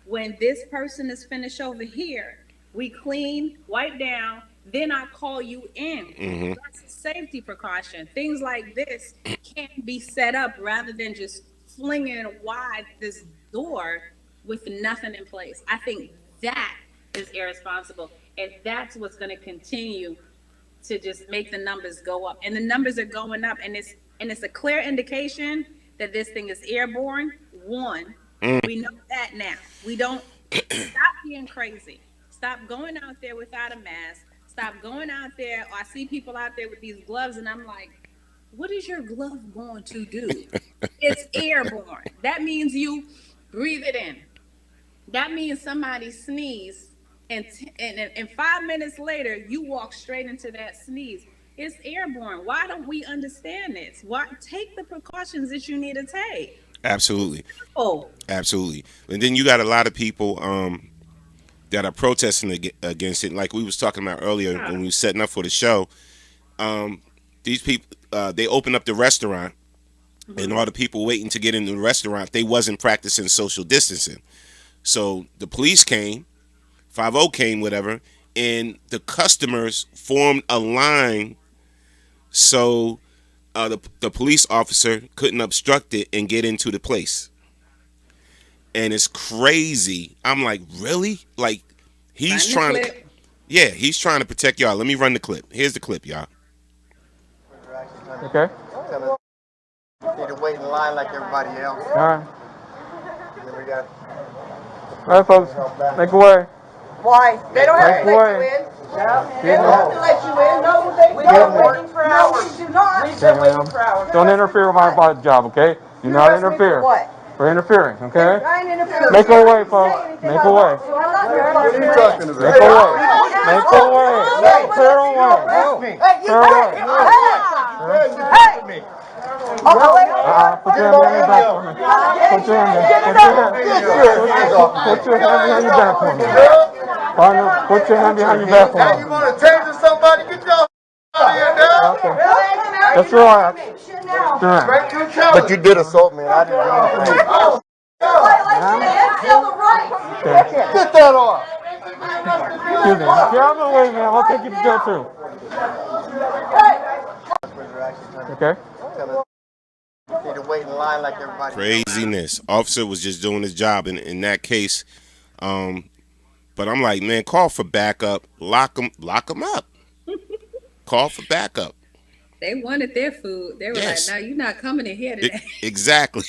When this person is finished over here, we clean, wipe down, then I call you in. That's a safety precaution. Things like this can be set up rather than just flinging wide this door with nothing in place. I think that is irresponsible, and that's what's going to continue to just make the numbers go up. And the numbers are going up, and it's a clear indication that this thing is airborne. One, we know that now. We don't stop being crazy. Stop going out there without a mask. Stop going out there. Or I see people out there with these gloves, and I'm like, what is your glove going to do? It's airborne. That means you breathe it in. That means somebody sneezed, and 5 minutes later, you walk straight into that sneeze. It's airborne. Why don't we understand this? Why take the precautions that you need to take? Absolutely. Oh, Absolutely. And then you got a lot of people that are protesting against it. Like we was talking about earlier when we were setting up for the show. These people, they opened up the restaurant, and all the people waiting to get into the restaurant, they wasn't practicing social distancing. So the police came, 50 came, whatever, and the customers formed a line so the police officer couldn't obstruct it and get into the place. And it's crazy. I'm like, really? Like, he's trying to, he's trying to protect y'all. Let me run the clip. Here's the clip, y'all. Okay. Need to wait in line like everybody else. All right. Then we got. All right, folks. Make way. Why? They don't have to let you in. They don't have to let you in. No, we've been waiting for hours. No, we do not. We've been waiting for hours. Don't interfere with my job, okay? Do not interfere. What? For interfering, okay? I ain't interfering. Make a way, folks. Make a way. What are you talking about? Make a way. Make a way. Clear a way. Clear a way. Hey! Put your hand behind your back for me. Put your hand behind your back for me. Partner, put your hand behind your back for me. Now you want to change to somebody? Get your out of here now. Okay. That's all right. But you did assault me, and I didn't do anything. Get that off. Excuse me. Get out of the way, man. I'll take you to jail too. Okay. Need to wait in line like everybody. Craziness. Officer was just doing his job in that case. But I'm like, man, call for backup. Lock them up. Call for backup. they wanted their food. They were like, no, you're not coming in here today. Exactly.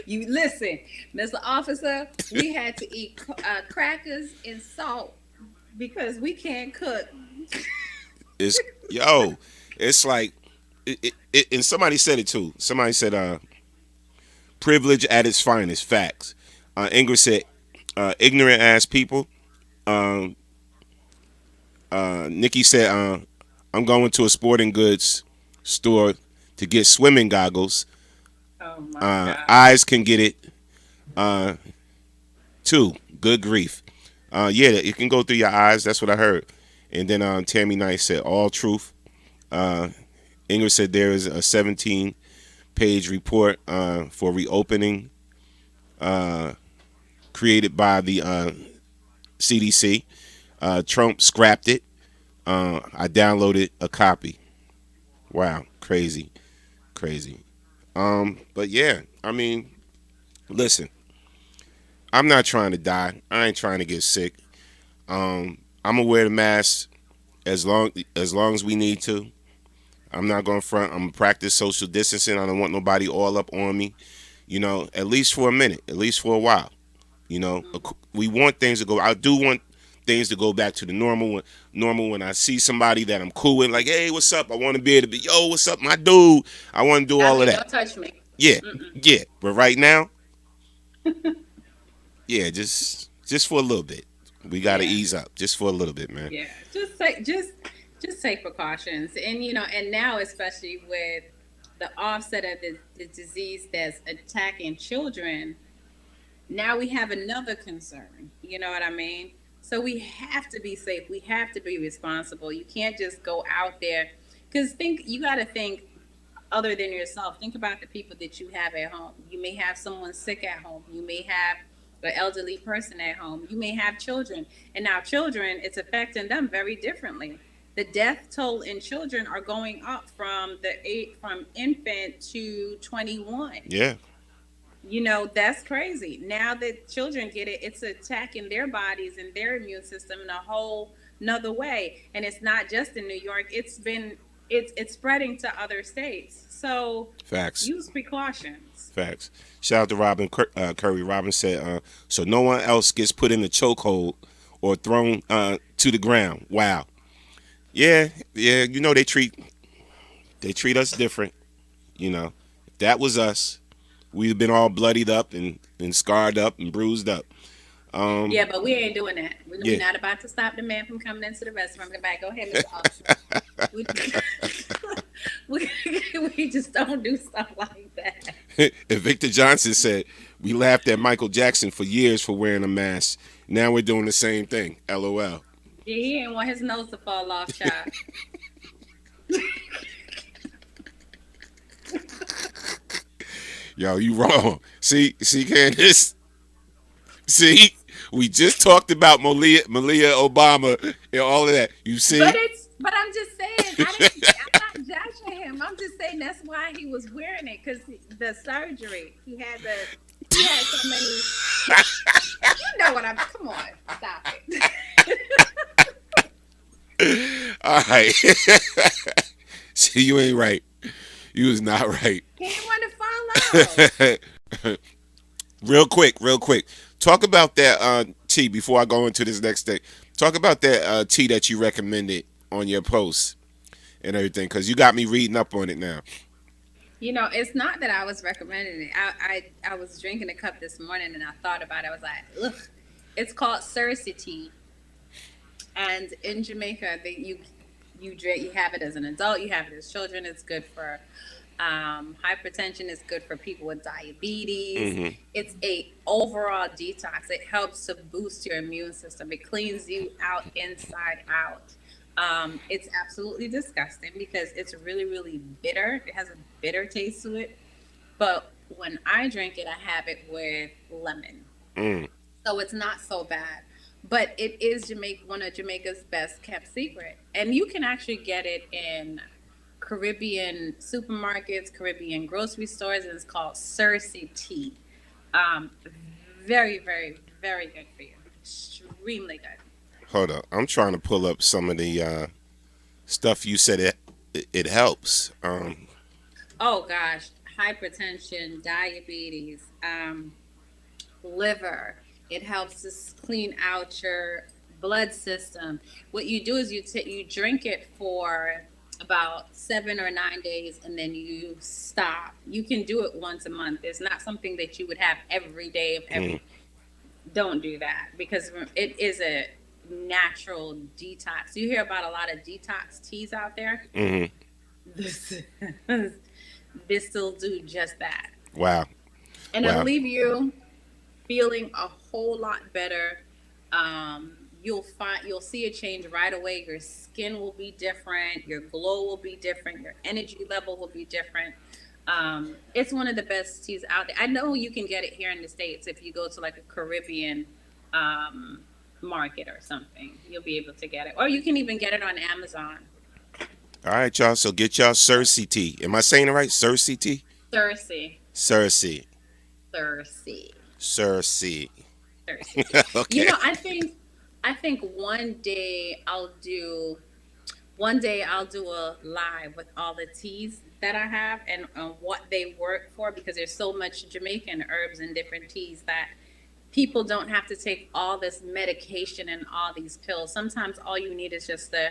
You listen, Mr. Officer, we had to eat crackers and salt because we can't cook. It's like, and somebody said it too. Somebody said, privilege at its finest. Facts. Ingrid said, ignorant ass people. Nikki said, I'm going to a sporting goods store. to get swimming goggles. Oh my God. Eyes can get it too. Good grief. Yeah, it can go through your eyes. That's what I heard. And then Tammy Knight said all truth. Ingrid said there is a 17-page report for reopening created by the CDC. Trump scrapped it. I downloaded a copy. Wow, crazy. But yeah, I mean, listen, I'm not trying to die. I ain't trying to get sick. I'm gonna wear the mask as long as we need to. I'm not gonna front. I'm gonna practice social distancing. I don't want nobody all up on me. You know, at least for a minute, at least for a while. You know, we want things to go. I do want things to go back to the normal. Normal when I see somebody that I'm cool with, like, hey, what's up? I want to be able to be, yo, what's up, my dude? I want to do all of that. Don't touch me. Yeah, yeah. But right now, yeah, just for a little bit. We gotta ease up, just for a little bit, man. Yeah, just take precautions, and and now especially with the offset of the disease that's attacking children, now we have another concern. You know what I mean? So we have to be safe. We have to be responsible. You can't just go out there, because you got to think other than yourself. Think about the people that you have at home. You may have someone sick at home. You may have an elderly person at home. You may have children. And now children, it's affecting them very differently. The death toll in children are going up from infant to 21. Yeah. That's crazy. Now that children get it, it's attacking their bodies and their immune system in a whole nother way. And it's not just in New York. It's spreading to other states. So facts. Use precautions. Facts. Shout out to Robin Curry. Robin said, so no one else gets put in the chokehold or thrown to the ground. Wow. Yeah. They treat us different. If that was us, we've been all bloodied up and scarred up and bruised up. Yeah, but we ain't doing that. We're not about to stop the man from coming into the restaurant. Go ahead, Mr. Officer. we just don't do stuff like that. And Victor Johnson said, we laughed at Michael Jackson for years for wearing a mask. Now we're doing the same thing. LOL. Yeah, he didn't want his nose to fall off, child. Yo, you wrong. See, Candice? See? We just talked about Malia Obama and all of that. You see? But I'm just saying, I'm not judging him. I'm just saying that's why he was wearing it, because the surgery. He had so many. You know what come on, stop it. All right. See, you ain't right. You was not right. He didn't want to fall out. Real quick. Talk about that tea before I go into this next thing. Talk about that tea that you recommended on your post and everything, because you got me reading up on it now. It's not that I was recommending it. I was drinking a cup this morning and I thought about it. I was like, ugh. It's called Cersei tea. And in Jamaica, you have it as an adult, you have it as children. It's good for hypertension. It's good for people with diabetes. Mm-hmm. It's a overall detox. It helps to boost your immune system. It cleans you out inside out. It's absolutely disgusting because it's really, really bitter. It has a bitter taste to it. But when I drink it, I have it with lemon. So it's not so bad. But it is one of Jamaica's best kept secret. And you can actually get it in Caribbean supermarkets, Caribbean grocery stores, and it's called Cersei tea. Very, very, very good for you. Extremely good. Hold up. I'm trying to pull up some of the stuff you said it helps. Oh, gosh. Hypertension, diabetes, liver. It helps to clean out your blood system. What you do is you drink it for about 7 or 9 days and then you stop. You can do it once a month. It's not something that you would have every day. Don't do that, because it is a natural detox. You hear about a lot of detox teas out there. Mm-hmm. this will do just that. Wow. And Wow. it'll leave you feeling a whole lot better. You'll see a change right away. Your skin will be different, your glow will be different, your energy level will be different. It's one of the best teas out there. I know you can get it here in the States if you go to like a Caribbean market or something. You'll be able to get it, or you can even get it on Amazon. All right, y'all. So get y'all Cersei tea. Am I saying it right? Cersei tea? Cersei. Cersei. Cersei. Cersei. Cersei. Okay. You know, I think one day I'll do a live with all the teas that I have and what they work for, because there's so much Jamaican herbs and different teas that people don't have to take all this medication and all these pills. Sometimes all you need is just the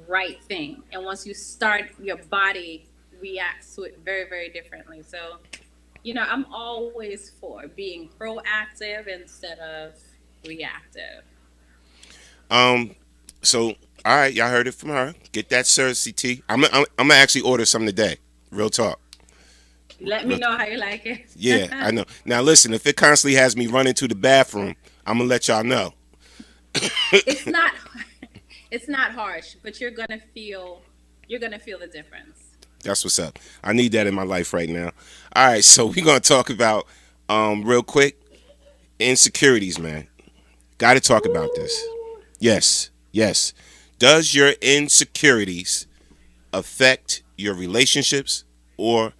right thing. And once you start, your body reacts to it very, very differently. So, you know, I'm always for being proactive instead of reactive. So all right, y'all heard it from her. Get that Cersei tea. I'm gonna actually order some today. Real talk. Let me know how you like it. Yeah, I know. Now listen, if it constantly has me running to the bathroom, I'm gonna let y'all know. It's not harsh, but you're gonna feel the difference. That's what's up. I need that in my life right now. All right, so we're gonna talk about real quick insecurities, man. Got to talk about this. Yes. Does your insecurities affect your relationships or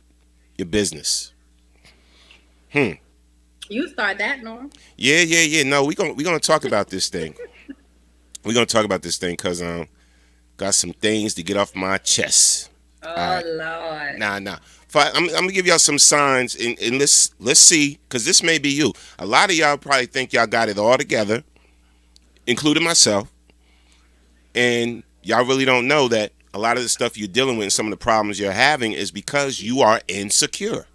your business? You start that, Norm. Yeah. No, we're gonna talk about this thing. We're gonna talk about this thing because got some things to get off my chest. Oh right. Lord. Nah. I'm gonna give y'all some signs and let's see, because this may be you. A lot of y'all probably think y'all got it all together, including myself, and y'all really don't know that a lot of the stuff you're dealing with and some of the problems you're having is because you are insecure.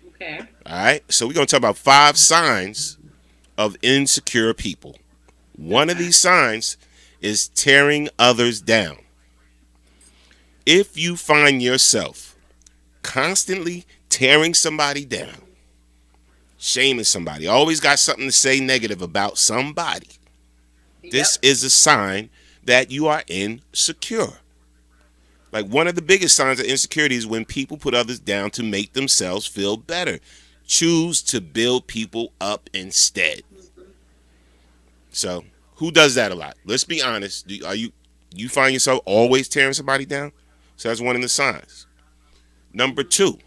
Okay. All right, so we're going to talk about 5 signs of insecure people. One of these signs is tearing others down. If you find yourself constantly tearing somebody down, shaming somebody, always got something to say negative about somebody, this is a sign that you are insecure. Like, one of the biggest signs of insecurity is when people put others down to make themselves feel better. Choose to build people up instead. So, who does that a lot? Let's be honest. You find yourself always tearing somebody down? So that's one of the signs. Number 2,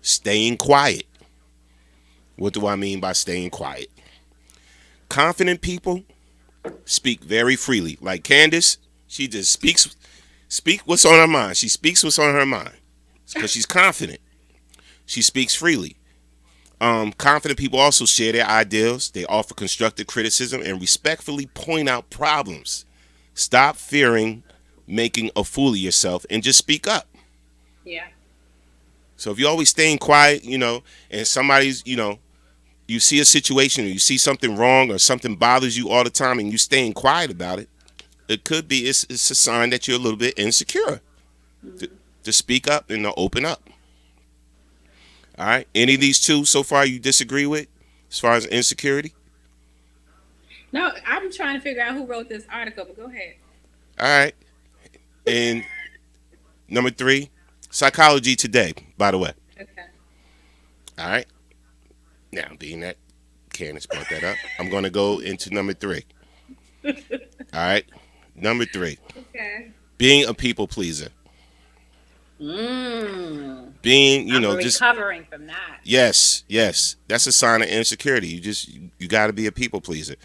staying quiet. What do I mean by staying quiet? Confident people speak very freely. Like Candice, she just speak what's on her mind. She speaks what's on her mind because she's confident. She speaks freely. Confident people also share their ideals. They offer constructive criticism and respectfully point out problems. Stop fearing making a fool of yourself and just speak up. Yeah. So if you're always staying quiet, and somebody's, you see a situation or you see something wrong or something bothers you all the time and you staying quiet about it, it could be it's a sign that you're a little bit insecure. To speak up and to open up. All right. Any of these 2 so far you disagree with as far as insecurity? No, I'm trying to figure out who wrote this article, but go ahead. All right. And number 3, Psychology Today, by the way. Okay. All right. Now, being that Candice brought that up, I'm going to go into number 3. All right. Number 3. Okay. Being a people pleaser. Being, I'm just recovering from that. Yes. That's a sign of insecurity. You got to be a people pleaser.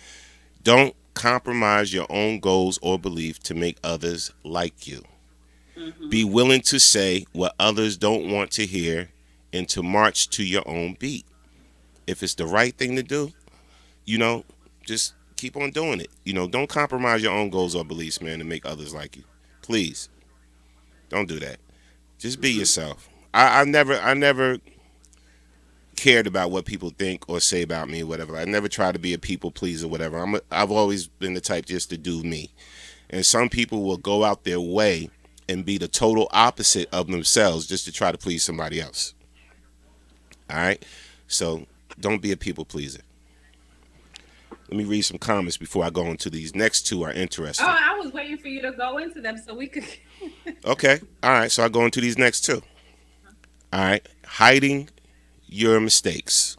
Don't compromise your own goals or belief to make others like you. Be willing to say what others don't want to hear and to march to your own beat. If it's the right thing to do, just keep on doing it. Don't compromise your own goals or beliefs, man, to make others like you. Please, don't do that. Just be yourself. I never cared about what people think or say about me or whatever. I never tried to be a people pleaser or whatever. I've always been the type just to do me. And some people will go out their way and be the total opposite of themselves just to try to please somebody else. All right? So don't be a people pleaser. Let me read some comments before I go into these. Next two are interesting. Oh, I was waiting for you to go into them so we could. Okay. All right. So I go into these next two. All right. Hiding your mistakes.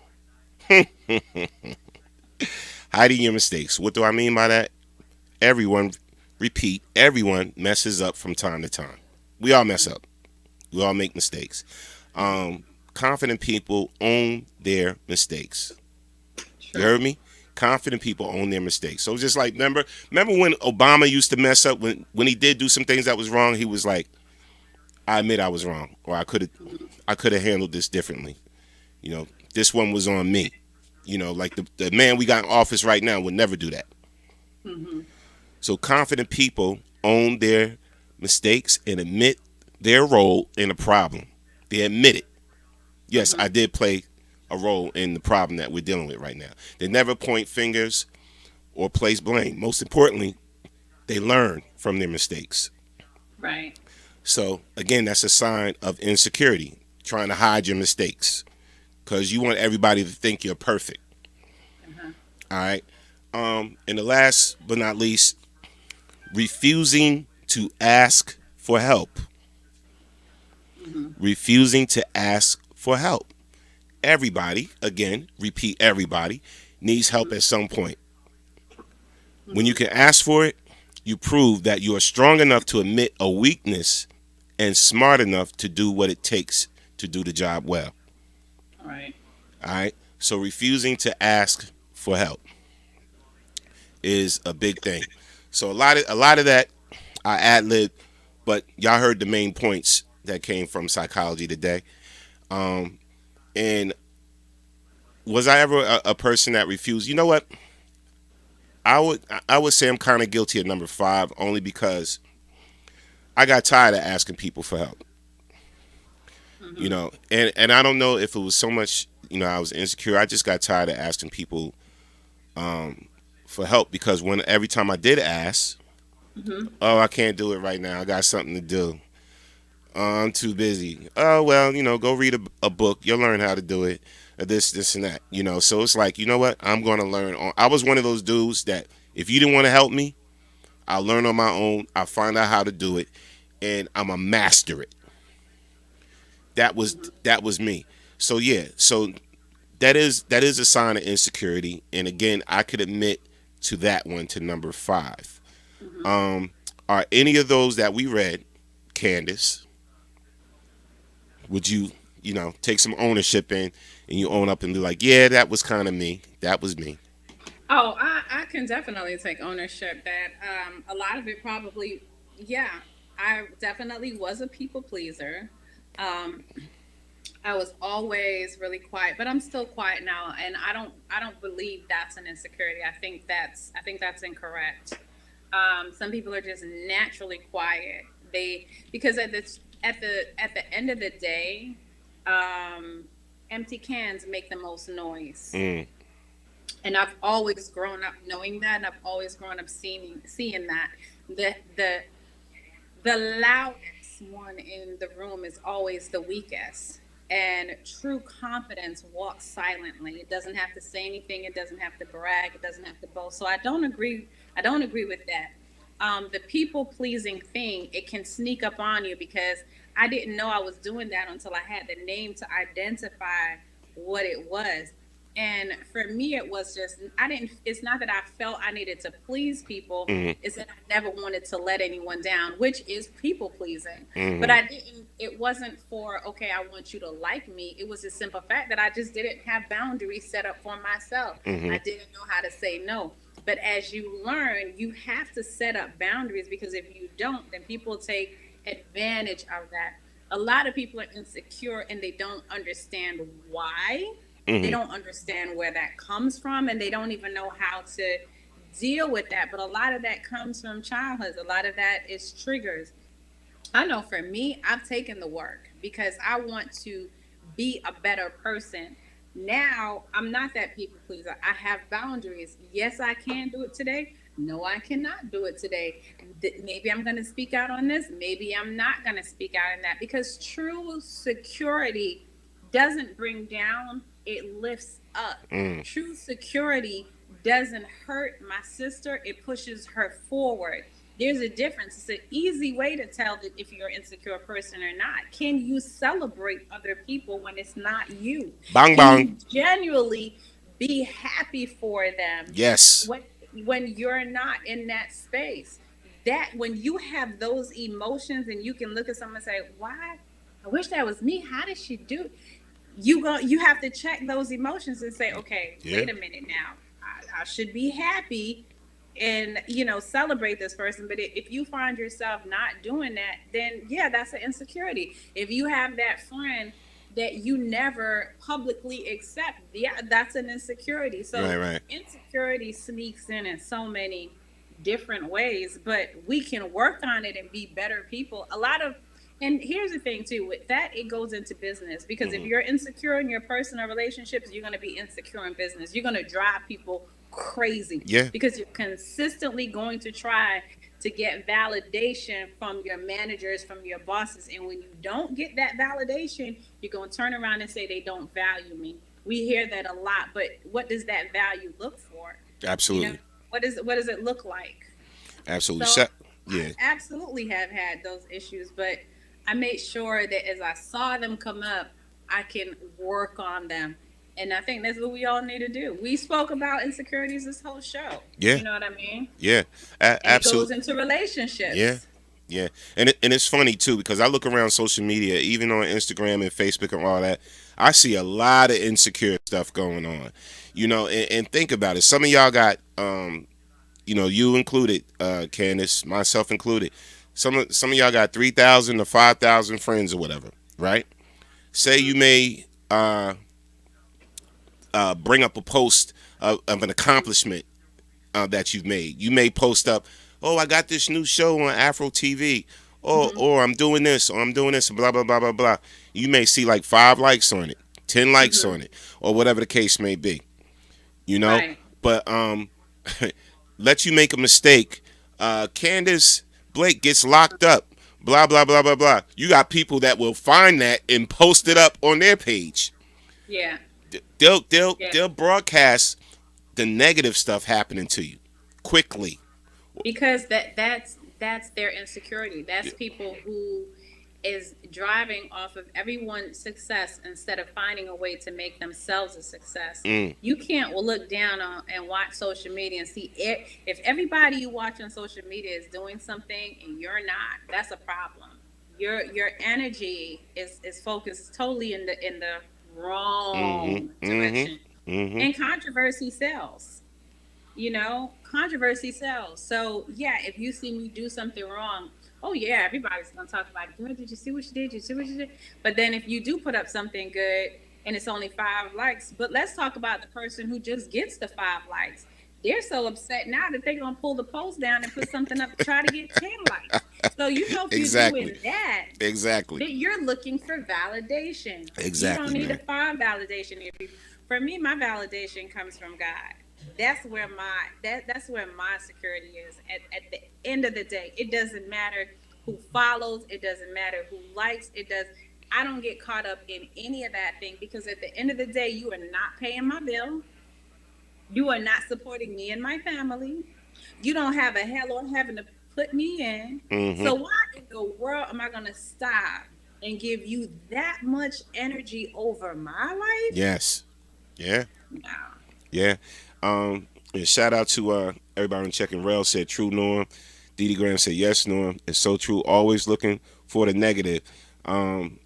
Hiding your mistakes. What do I mean by that? Everyone, repeat, everyone messes up from time to time. We all mess up. We all make mistakes. Confident people own their mistakes. You heard me? Confident people own their mistakes. So just like remember when Obama used to mess up when he did do some things that was wrong, he was like, I admit I was wrong, or I could have handled this differently. You know, this one was on me. You know, like the man we got in office right now would never do that. Mm-hmm. So confident people own their mistakes and admit their role in a problem. They admit it. Yes, I did play a role in the problem that we're dealing with right now. They never point fingers or place blame. Most importantly, they learn from their mistakes. Right. So, again, that's a sign of insecurity, trying to hide your mistakes because you want everybody to think you're perfect. Uh-huh. All right. And the last but not least, refusing to ask for help. Mm-hmm. Refusing to ask for help. Everybody, again, repeat, everybody needs help at some point. When you can ask for it, you prove that you are strong enough to admit a weakness and smart enough to do what it takes to do the job well. All right. All right. So refusing to ask for help is a big thing. So a lot of that I ad-lib, but y'all heard the main points that came from Psychology Today. And was I ever a person that refused? You know what? I would say I'm kind of guilty of number 5, only because I got tired of asking people for help. Mm-hmm. You know, and I don't know if it was so much, you know, I was insecure. I just got tired of asking people for help because every time I did ask, mm-hmm. Oh, I can't do it right now. I got something to do. I'm too busy. Oh, well, you know, go read a book. You'll learn how to do it. This, and that. You know, so it's like, you know what? I'm going to learn. I was one of those dudes that if you didn't want to help me, I'll learn on my own. I'll find out how to do it, and I'm going to master it. That was me. So, yeah. So that is a sign of insecurity. And, again, I could admit to that one, to number 5. Mm-hmm. Are any of those that we read, Candice, would you know, take some ownership in and you own up and be like, yeah, that was kind of me. That was me. Oh, I can definitely take ownership that a lot of it probably, yeah, I definitely was a people pleaser. I was always really quiet, but I'm still quiet now, and I don't believe that's an insecurity. I think that's incorrect. Some people are just naturally quiet. Because at the end of the day, empty cans make the most noise. Mm. And I've always grown up knowing that, and I've always grown up seeing that the loudest one in the room is always the weakest. And true confidence walks silently. It doesn't have to say anything. It doesn't have to brag. It doesn't have to boast. So I don't agree with that. The people pleasing thing, it can sneak up on you because I didn't know I was doing that until I had the name to identify what it was. And for me, it was just, it's not that I felt I needed to please people. Mm-hmm. It's that I never wanted to let anyone down, which is people pleasing. Mm-hmm. But it wasn't for, okay, I want you to like me. It was a simple fact that I just didn't have boundaries set up for myself. Mm-hmm. I didn't know how to say no. But as you learn, you have to set up boundaries, because if you don't, then people take advantage of that. A lot of people are insecure and they don't understand why. Mm-hmm. They don't understand where that comes from, and they don't even know how to deal with that. But a lot of that comes from childhood. A lot of that is triggers. I know for me, I've taken the work because I want to be a better person. Now I'm not that people pleaser. I have boundaries. Yes, I can do it today. No, I cannot do it today. Maybe I'm going to speak out on this. Maybe I'm not going to speak out on that, because true security doesn't bring down, it lifts up. True security doesn't hurt my sister, it pushes her forward. There's a difference. It's an easy way to tell that if you're an insecure person or not. Can you celebrate other people when it's not you? Bang, Can bang. you genuinely be happy for them? Yes. When you're not in that space, that when you have those emotions and you can look at someone and say, why? I wish that was me. How did she do it? You have to check those emotions and say, okay, wait a minute now. I should be happy and celebrate this person. But if you find yourself not doing that, then yeah, that's an insecurity. If you have that friend that you never publicly accept, yeah, that's an insecurity. So right. Insecurity sneaks in so many different ways, but we can work on it and be better people. And here's the thing too, with that, it goes into business, because if you're insecure in your personal relationships, you're going to be insecure in business. You're going to drive people crazy, because you're consistently going to try to get validation from your managers, from your bosses. And when you don't get that validation, you're going to turn around and say they don't value me. We hear that a lot, but what does that value look for? Absolutely. What does it look like? Absolutely. So I absolutely have had those issues, but I made sure that as I saw them come up, I can work on them. And I think that's what we all need to do. We spoke about insecurities this whole show. Yeah. You know what I mean? Yeah. Absolutely. It goes into relationships. Yeah. And it's funny too, because I look around social media, even on Instagram and Facebook and all that, I see a lot of insecure stuff going on. And think about it. Some of y'all got you included, Candice, myself included. Some of y'all got 3,000 to 5,000 friends or whatever, right? Say you may bring up a post of an accomplishment that you've made. You may post up, oh, I got this new show on Afro TV, or I'm doing this, or I'm doing this, blah, blah, blah, blah, blah. You may see like 5 likes on it, 10 likes on it, or whatever the case may be. Right. But let you make a mistake. Candice Blake gets locked up, blah, blah, blah, blah, blah. You got people that will find that and post it up on their page. Yeah. They'll broadcast the negative stuff happening to you quickly. Because that's their insecurity. That's people who is driving off of everyone's success instead of finding a way to make themselves a success. You can't look down on and watch social media and see if everybody you watch on social media is doing something and you're not. That's a problem. Your energy is focused totally in the wrong direction. And controversy sells. Controversy sells. So yeah, if you see me do something wrong, oh yeah, everybody's gonna talk about, girl, did you see what she did? Did you see what she did? But then if you do put up something good and it's only 5 likes, but let's talk about the person who just gets the 5 likes. They're so upset now that they're gonna pull the post down and put something up to try to get 10 likes. So if you're doing that, that you're looking for validation. Exactly. You don't need to find validation. For me, my validation comes from God. That's where my security is. At the end of the day, it doesn't matter who follows, it doesn't matter who likes, I don't get caught up in any of that thing, because at the end of the day, you are not paying my bill. You are not supporting me and my family. You don't have a hell on heaven to put me in. So why in the world am I gonna stop and give you that much energy over my life? Yes. Yeah. No. Yeah. And shout out to everybody on checking. Rail said true, Norm. Dee Graham said yes, Norm. It's so true. Always looking for the negative. And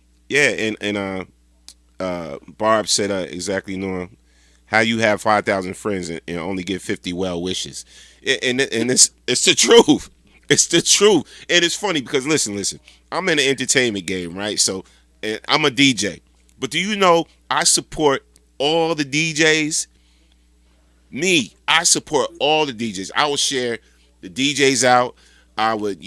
Barb said exactly, Norm. How you have 5,000 friends and only get 50 well wishes. And it's the truth. It's the truth. And it's funny because listen. I'm in the entertainment game, right? So I'm a DJ. But do you know I support all the DJs? I support all the DJs. I would share the DJs out. I would,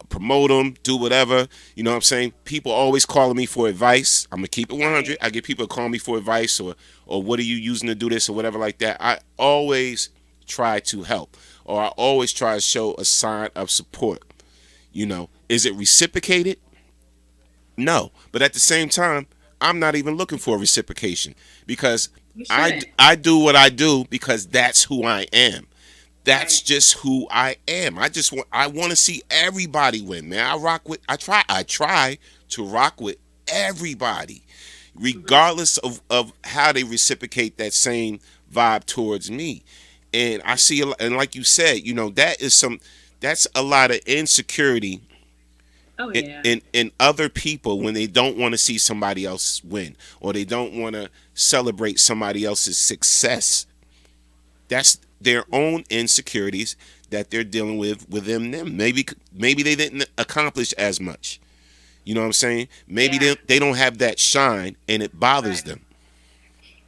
promote them, do whatever. You know what I'm saying? People always calling me for advice. I'm gonna keep it 100. I get people calling me for advice or what are you using to do this or whatever like that. I always try to help, or I always try to show a sign of support. You know, is it reciprocated? No, but at the same time, I'm not even looking for reciprocation because I do what I do because that's who I am. That's just who I am. I want to see everybody win, man. I try to rock with everybody, regardless of how they reciprocate that same vibe towards me. And I see, and like you said, you know, that's a lot of insecurity in other people when they don't want to see somebody else win or they don't want to celebrate somebody else's success. That's their own insecurities that they're dealing with within them. Maybe they didn't accomplish as much. You know what I'm saying? Maybe they don't have that shine and it bothers them.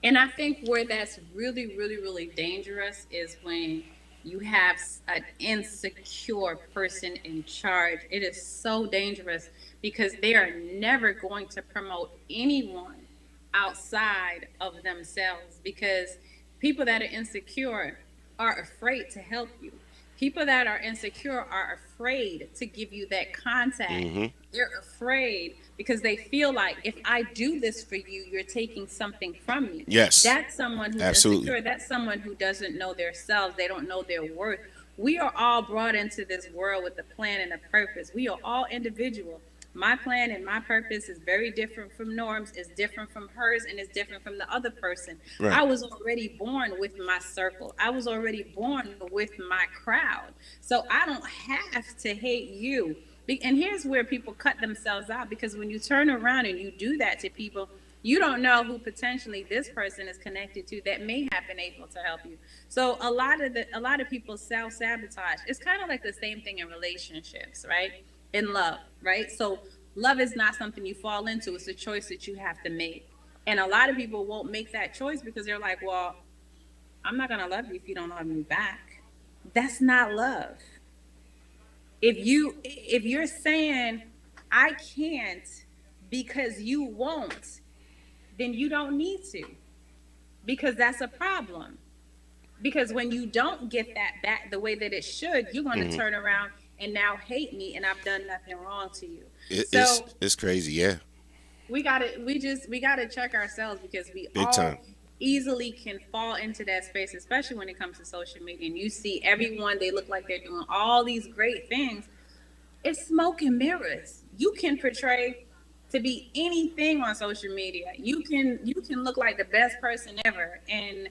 And I think where that's really, really, really dangerous is when you have an insecure person in charge. It is so dangerous because they are never going to promote anyone outside of themselves, because people that are insecure are afraid to help you. People that are insecure are afraid to give you that contact. They're afraid because they feel like if I do this for you, you're taking something from me. Yes. That's someone who's insecure. That's someone who doesn't know themselves. They don't know their worth. We are all brought into this world with a plan and a purpose. We are all individual. My plan and my purpose is very different from Norm's, is different from hers, and is different from the other person. Right. I was already born with my circle. I was already born with my crowd. So I don't have to hate you. And here's where people cut themselves out, because when you turn around and you do that to people, you don't know who potentially this person is connected to that may have been able to help you. So a lot of people self-sabotage. It's kind of like the same thing in relationships, right? In love, right? So love is not something you fall into. It's a choice that you have to make. And a lot of people won't make that choice because they're like, well, I'm not going to love you if you don't love me back. That's not love. If you're saying I can't because you won't, then you don't need to, because that's a problem. Because when you don't get that back the way that it should, you're going to turn around and now hate me, and I've done nothing wrong to you. It's crazy, yeah. We gotta check ourselves, because we easily can fall into that space, especially when it comes to social media. And you see everyone, they look like they're doing all these great things. It's smoke and mirrors. You can portray to be anything on social media. You can look like the best person ever, and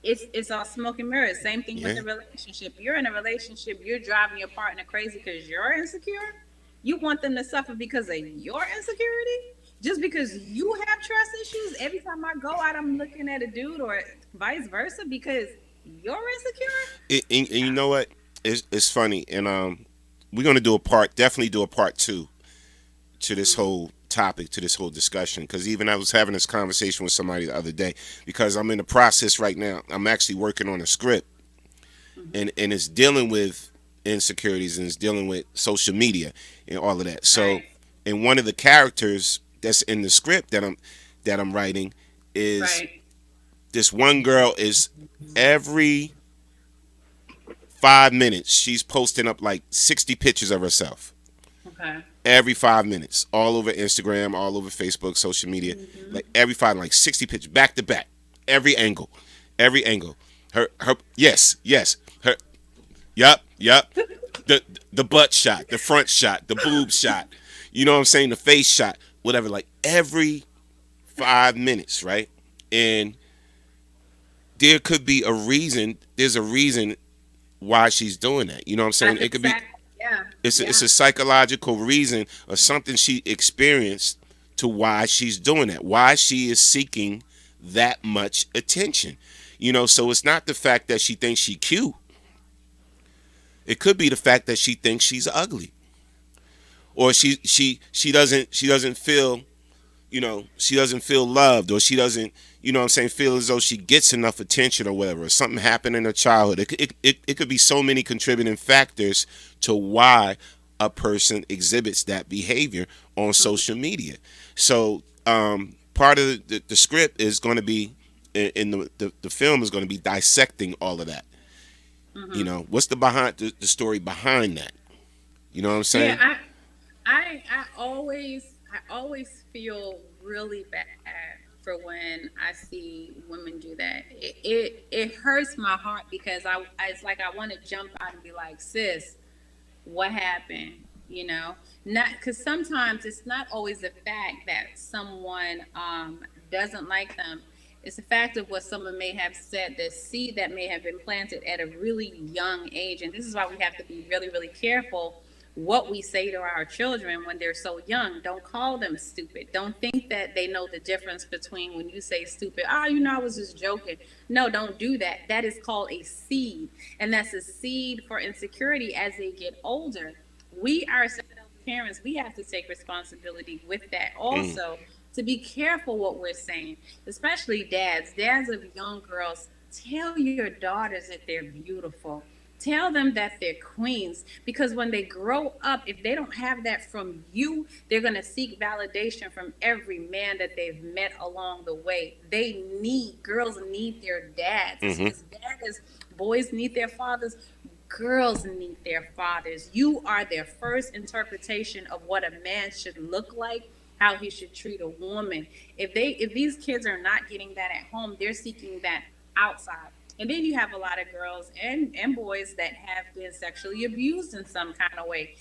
it's all smoke and mirrors. Same thing with a relationship. You're in a relationship, you're driving your partner crazy because you're insecure. You want them to suffer because of your insecurity? Just because you have trust issues? Every time I go out, I'm looking at a dude, or vice versa, because you're insecure? And you know what? It's funny. And we're going to definitely do a part 2 to this whole topic, to this whole discussion, because even I was having this conversation with somebody the other day, because I'm in the process right now. I'm actually working on a script, and it's dealing with insecurities, and it's dealing with social media and all of that. So, and one of the characters that's in the script that I'm writing is this one girl is every 5 minutes she's posting up like 60 pictures of herself. Okay. Every 5 minutes, all over Instagram, all over Facebook, social media, like every 60 pictures, back to back, every angle. Her, yes, her, yup. The butt shot, the front shot, the boob shot, you know what I'm saying, the face shot, whatever, like every 5 minutes, right? And there could be a reason. There's a reason why she's doing that. You know what I'm saying? It could be. It's a psychological reason or something she experienced to why she's doing that, why she is seeking that much attention. You know, so it's not the fact that she thinks she's cute. It could be the fact that she thinks she's ugly, or she doesn't feel she doesn't feel loved, or she doesn't, what I'm saying, feel as though she gets enough attention or whatever. Or something happened in her childhood. It could be so many contributing factors to why a person exhibits that behavior on social media. So part of the script is going to be in the film is going to be dissecting all of that. What's the story behind that? You know what I'm saying? Yeah, I always feel really bad for when I see women do that. It hurts my heart because it's like I want to jump out and be like, sis, what happened? Not because sometimes it's not always the fact that someone doesn't like them. It's the fact of what someone may have said, the seed that may have been planted at a really young age. And this is why we have to be really, really careful what we say to our children when they're so young. Don't call them stupid. Don't think that they know the difference between when you say stupid, I was just joking. No, don't do that. That is called a seed. And that's a seed for insecurity as they get older. We ourselves, parents, we have to take responsibility with that also, to be careful what we're saying, especially dads of young girls. Tell your daughters that they're beautiful. Tell them that they're queens, because when they grow up, if they don't have that from you, they're going to seek validation from every man that they've met along the way. Girls need their dads. Boys need their fathers. Girls need their fathers. You are their first interpretation of what a man should look like, how he should treat a woman. If these kids are not getting that at home, they're seeking that outside. And then you have a lot of girls and boys that have been sexually abused in some kind of way.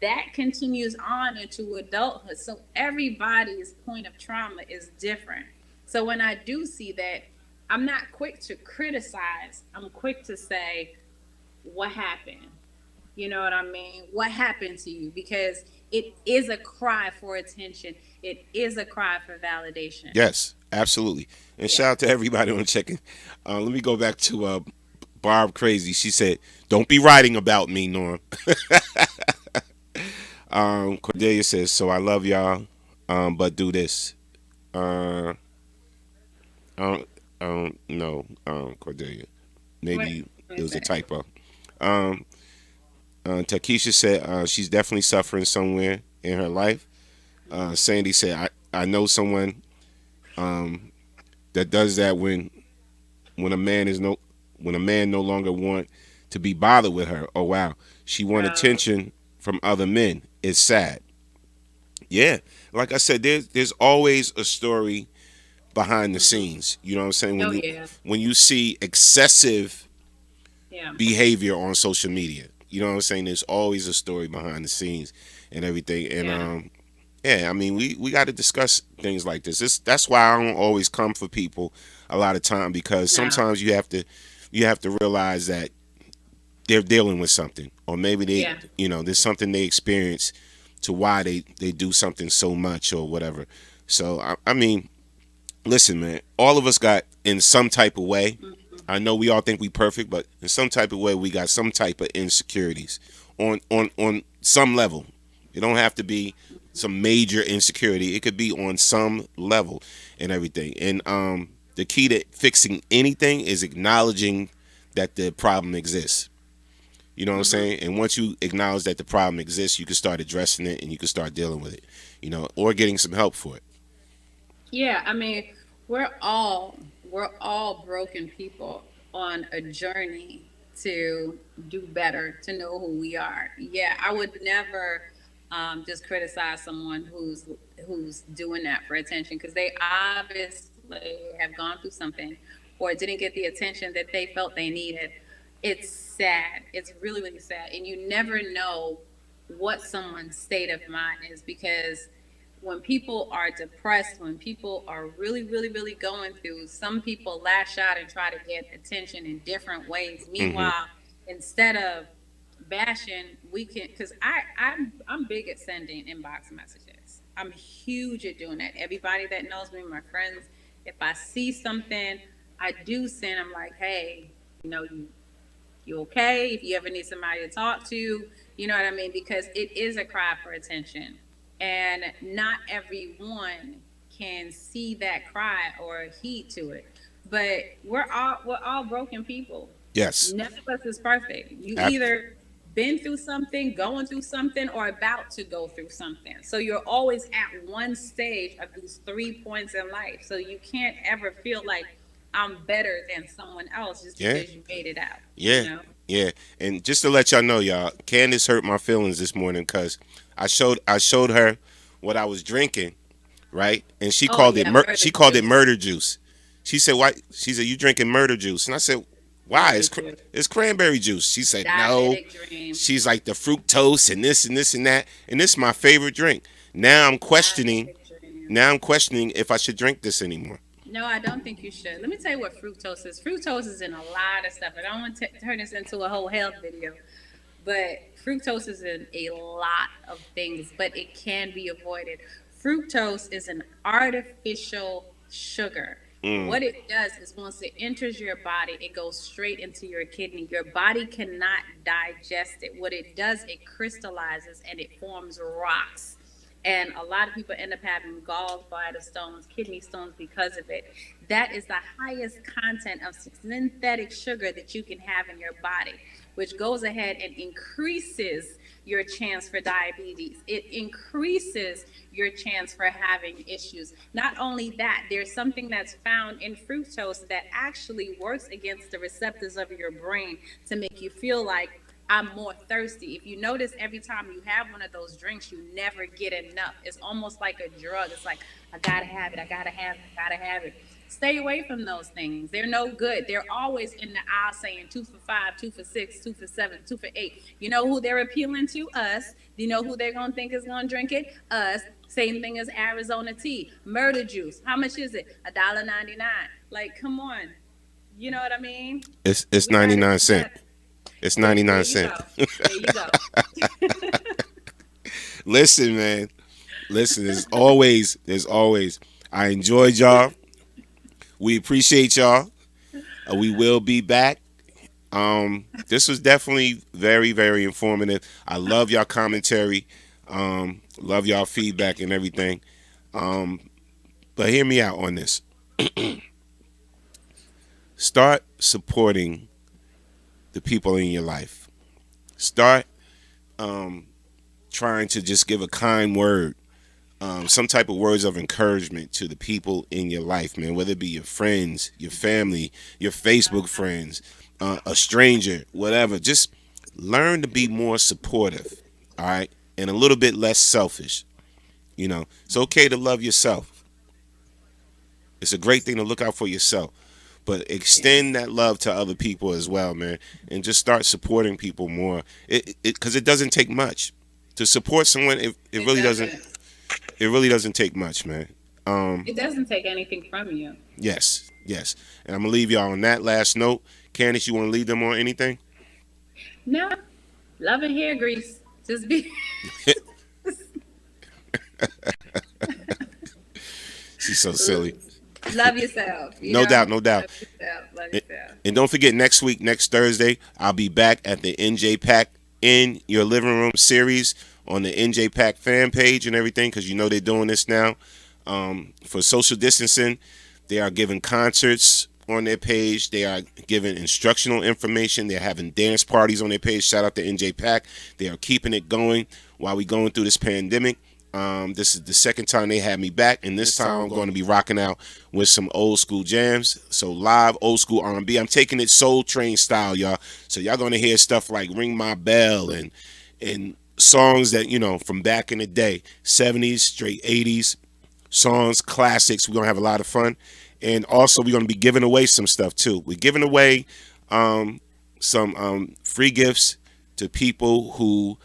That continues on into adulthood. So everybody's point of trauma is different. So when I do see that, I'm not quick to criticize. I'm quick to say, what happened? You know what I mean? What happened to you? Because it is a cry for attention. It is a cry for validation. Yes, absolutely. And shout out to everybody on checking. Let me go back to Barb Crazy. She said, "Don't be writing about me, Norm." Cordelia says, "So I love y'all, but do this." I don't know, Cordelia. Maybe it was a typo. Takesha said she's definitely suffering somewhere in her life. Sandy said, I know someone that does that when a man no longer want to be bothered with her. Oh wow, she want attention from other men. It's sad. Yeah, like I said, there's always a story behind the scenes. You know what I'm saying? When you see excessive behavior on social media, you know what I'm saying? There's always a story behind the scenes and everything. And I mean, we got to discuss things like this. That's why I don't always come for people a lot of time, because sometimes you have to realize that they're dealing with something, or maybe there's something they experience to why they do something so much or whatever. So I mean, listen, man, all of us got, in some type of way, I know we all think we perfect, but in some type of way we got some type of insecurities on some level. It don't have to be some major insecurity. It could be on some level and everything. And the key to fixing anything is acknowledging that the problem exists. You know what I'm saying? And once you acknowledge that the problem exists, you can start addressing it and you can start dealing with it, or getting some help for it. Yeah, I mean, we're all broken people on a journey to do better, to know who we are. Yeah, I would never just criticize someone who's doing that for attention, because they obviously have gone through something or didn't get the attention that they felt they needed. It's sad. It's really, really sad. And you never know what someone's state of mind is, because when people are depressed, when people are really, really, really going through, some people lash out and try to get attention in different ways. Meanwhile, instead of bashing, we can, because I'm big at sending inbox messages. I'm huge at doing that. Everybody that knows me, my friends, if I see something, I do send. I'm like, hey, you okay? If you ever need somebody to talk to, you know what I mean? Because it is a cry for attention. And not everyone can see that cry or heed to it. But we're all broken people. Yes. None of us is perfect. You Ab- either been through something, going through something, or about to go through something. So you're always at one stage of these 3 points in life. So you can't ever feel like I'm better than someone else just Yeah. because you made it out. Yeah. You know? Yeah. And just to let y'all know, y'all, Candice hurt my feelings this morning because I showed her what I was drinking, right? And she Oh, called yeah, it murder she called it juice. murder juice. She said, "Why?" She said, "You drinking murder juice?" And I said, "Why? It's cranberry juice." She said, "No." Diabetic dream. She's like the fructose and this and this and that. And this is my favorite drink. Now I'm questioning. Diabetic dream. Now I'm questioning if I should drink this anymore. No, I don't think you should. Let me tell you what fructose is. Fructose is in a lot of stuff. And I don't want to turn this into a whole health video. But fructose is in a lot of things, but it can be avoided. Fructose is an artificial sugar. What it does is once it enters your body, it goes straight into your kidney. Your body cannot digest it. What it does, it crystallizes and it forms rocks. And a lot of people end up having gallbladder stones, kidney stones because of it. That is the highest content of synthetic sugar that you can have in your body, which goes ahead and increases your chance for diabetes. It increases your chance for having issues. Not only that, there's something that's found in fructose that actually works against the receptors of your brain to make you feel like I'm more thirsty. If you notice, every time you have one of those drinks, you never get enough. It's almost like a drug. It's like, I gotta have it, I gotta have it, I gotta have it. Stay away from those things. They're no good. They're always in the aisle saying 2 for $5, 2 for $6, 2 for $7, 2 for $8. You know who they're appealing to? Us. Do you know who they're gonna think is gonna drink it? Us. Same thing as Arizona tea, murder juice. How much is it? $1.99. Like, come on. You know what I mean? It's We gotta 99 do cents. better. It's There 99 you cents. go. There you go. Listen, man. Listen, there's always. I enjoyed y'all. We appreciate y'all. We will be back. This was definitely very, very informative. I love y'all commentary. Love y'all feedback and everything. But hear me out on this. Start supporting the people in your life. Start trying to just give a kind word, some type of words of encouragement to the people in your life, man, whether it be your friends, your family, your Facebook friends, a stranger, whatever. Just learn to be more supportive, all right, and a little bit less selfish. You know, it's okay to love yourself. It's a great thing to look out for yourself. But extend that love to other people as well, man, and just start supporting people more. Because it doesn't take much to support someone. It really doesn't. It really doesn't take much, man. It doesn't take anything from you. Yes. And I'm gonna leave y'all on that last note. Candice, you want to leave them on anything? No, love and hair grease. Just be. She's so silly. Love yourself. No doubt. Love yourself. And don't forget, next week, next Thursday, I'll be back at the NJ Pack in Your Living Room series on the NJ Pack fan page and everything, because you know they're doing this now. For social distancing, they are giving concerts on their page. They are giving instructional information. They're having dance parties on their page. Shout out to NJ Pack. They are keeping it going while we're going through this pandemic. This is the second time they had me back, and this time I'm going to be rocking out with some old school jams. So live old school R&B. I'm taking it Soul Train style, y'all. So y'all going to hear stuff like Ring My Bell and songs that, you know, from back in the day, 70s, straight 80s songs, classics. We're going to have a lot of fun. And also we're going to be giving away some stuff too. We're giving away some free gifts to people who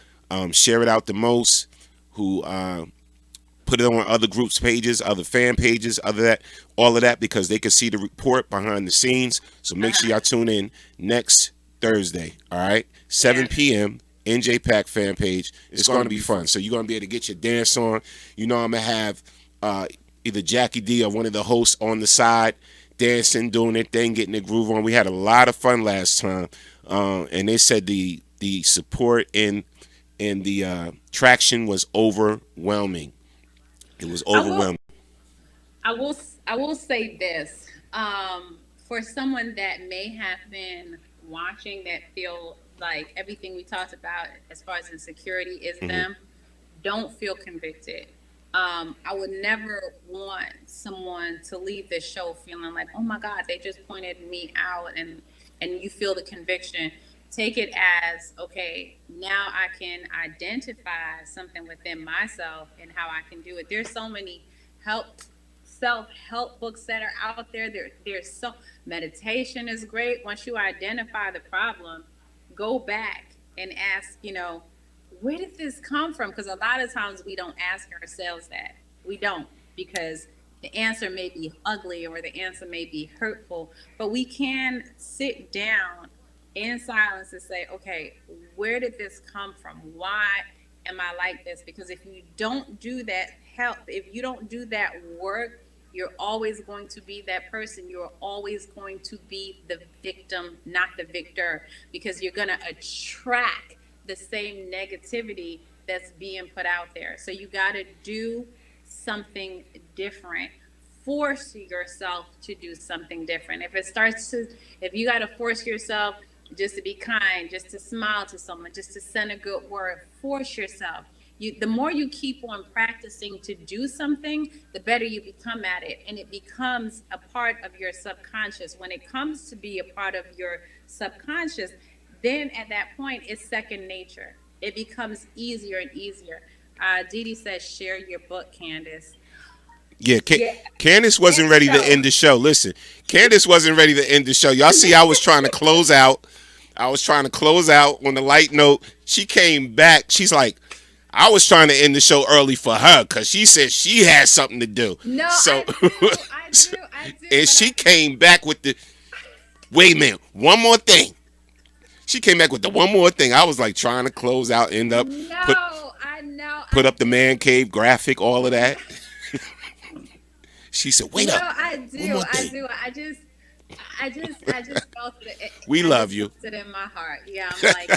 share it out the most, who put it on other groups' pages, other fan pages, all of that, because they can see the report behind the scenes. So make sure y'all tune in next Thursday, all right? 7 p.m., NJ Pack fan page. It's going to be fun. So you're going to be able to get your dance on. You know I'm going to have either Jackie D or one of the hosts on the side dancing, doing their thing, getting their groove on. We had a lot of fun last time, and they said the support and the traction was overwhelming. It was overwhelming. I will say this. For someone that may have been watching that feel like everything we talked about as far as insecurity is them, don't feel convicted. I would never want someone to leave this show feeling like, oh my God, they just pointed me out, and you feel the conviction. Take it as, okay, now I can identify something within myself and how I can do it. There's so many help self-help books that are out there. There's so meditation is great. Once you identify the problem, go back and ask, where did this come from? Because a lot of times we don't ask ourselves that. We don't, because the answer may be ugly or the answer may be hurtful, but we can sit down in silence and say, okay, where did this come from? Why am I like this? Because if you don't do that if you don't do that work, you're always going to be that person. You're always going to be the victim, not the victor, because you're going to attract the same negativity that's being put out there. So you got to do something different. Force yourself to do something different. If you got to force yourself just to be kind, just to smile to someone, just to send a good word, force yourself. The more you keep on practicing to do something, the better you become at it, and it becomes a part of your subconscious. When it comes to be a part of your subconscious, then at that point, it's second nature. It becomes easier and easier. Dee Dee says, share your book, Candice. Yeah, Candice wasn't ready to end the show. Listen, Candice wasn't ready to end the show. Y'all see, I was trying to close out. on the light note. She came back. She's like, I was trying to end the show early for her because she said she had something to do. No, so, I do. And she came back with wait a minute, one more thing. She came back with the one more thing. I was like trying to close out, end up, put up the man cave graphic, all of that. She said, wait up. I do. I just felt it. We love you. It in my heart. Yeah, I'm like,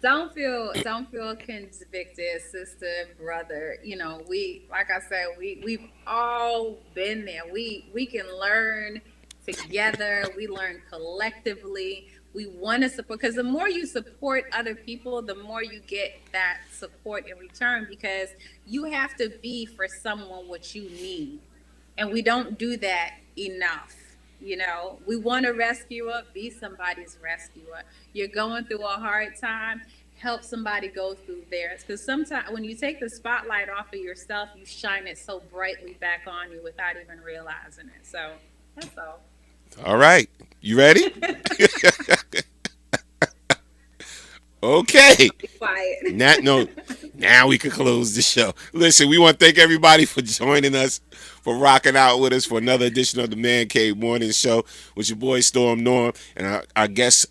don't feel convicted, sister, brother. Like I said, we've all been there. We can learn together. We learn collectively. We want to support, because the more you support other people, the more you get that support in return, because you have to be for someone what you need. And we don't do that enough. We want a rescuer, be somebody's rescuer. You're going through a hard time, help somebody go through theirs. Because sometimes when you take the spotlight off of yourself, you shine it so brightly back on you without even realizing it. So that's all. All right. You ready? Okay. Now we can close the show. Listen, we want to thank everybody for joining us, for rocking out with us for another edition of the Man Cave Morning Show with your boy Storm Norm and our guest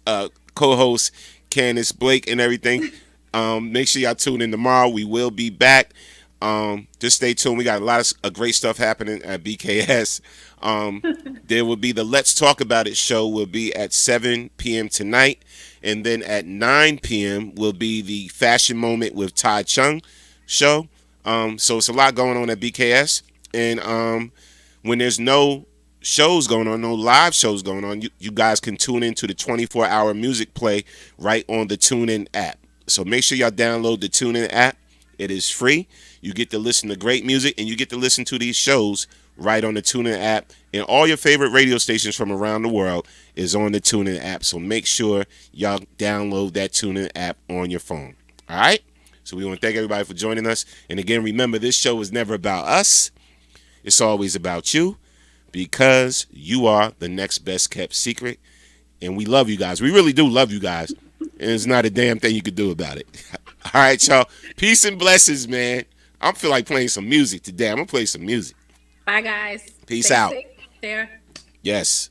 co-host Candice Blake and everything. Make sure y'all tune in tomorrow. We will be back. Just stay tuned. We got a lot of great stuff happening at BKS. There will be the Let's Talk About It show will be at 7 p.m. tonight. And then at 9 p.m. will be the Fashion Moment with Tai Chung show. So it's a lot going on at BKS. And when there's no shows going on, no live shows going on, you guys can tune into the 24-hour music play right on the TuneIn app. So make sure y'all download the TuneIn app. It is free. You get to listen to great music, and you get to listen to these shows right on the TuneIn app. And all your favorite radio stations from around the world is on the TuneIn app. So make sure y'all download that TuneIn app on your phone. All right? So we want to thank everybody for joining us. And again, remember, this show is never about us. It's always about you, because you are the next best kept secret. And we love you guys. We really do love you guys. And there's not a damn thing you could do about it. All right, y'all. Peace and blessings, man. I feel like playing some music today. I'm going to play some music. Bye, guys. Peace out. Stay safe there. Yes.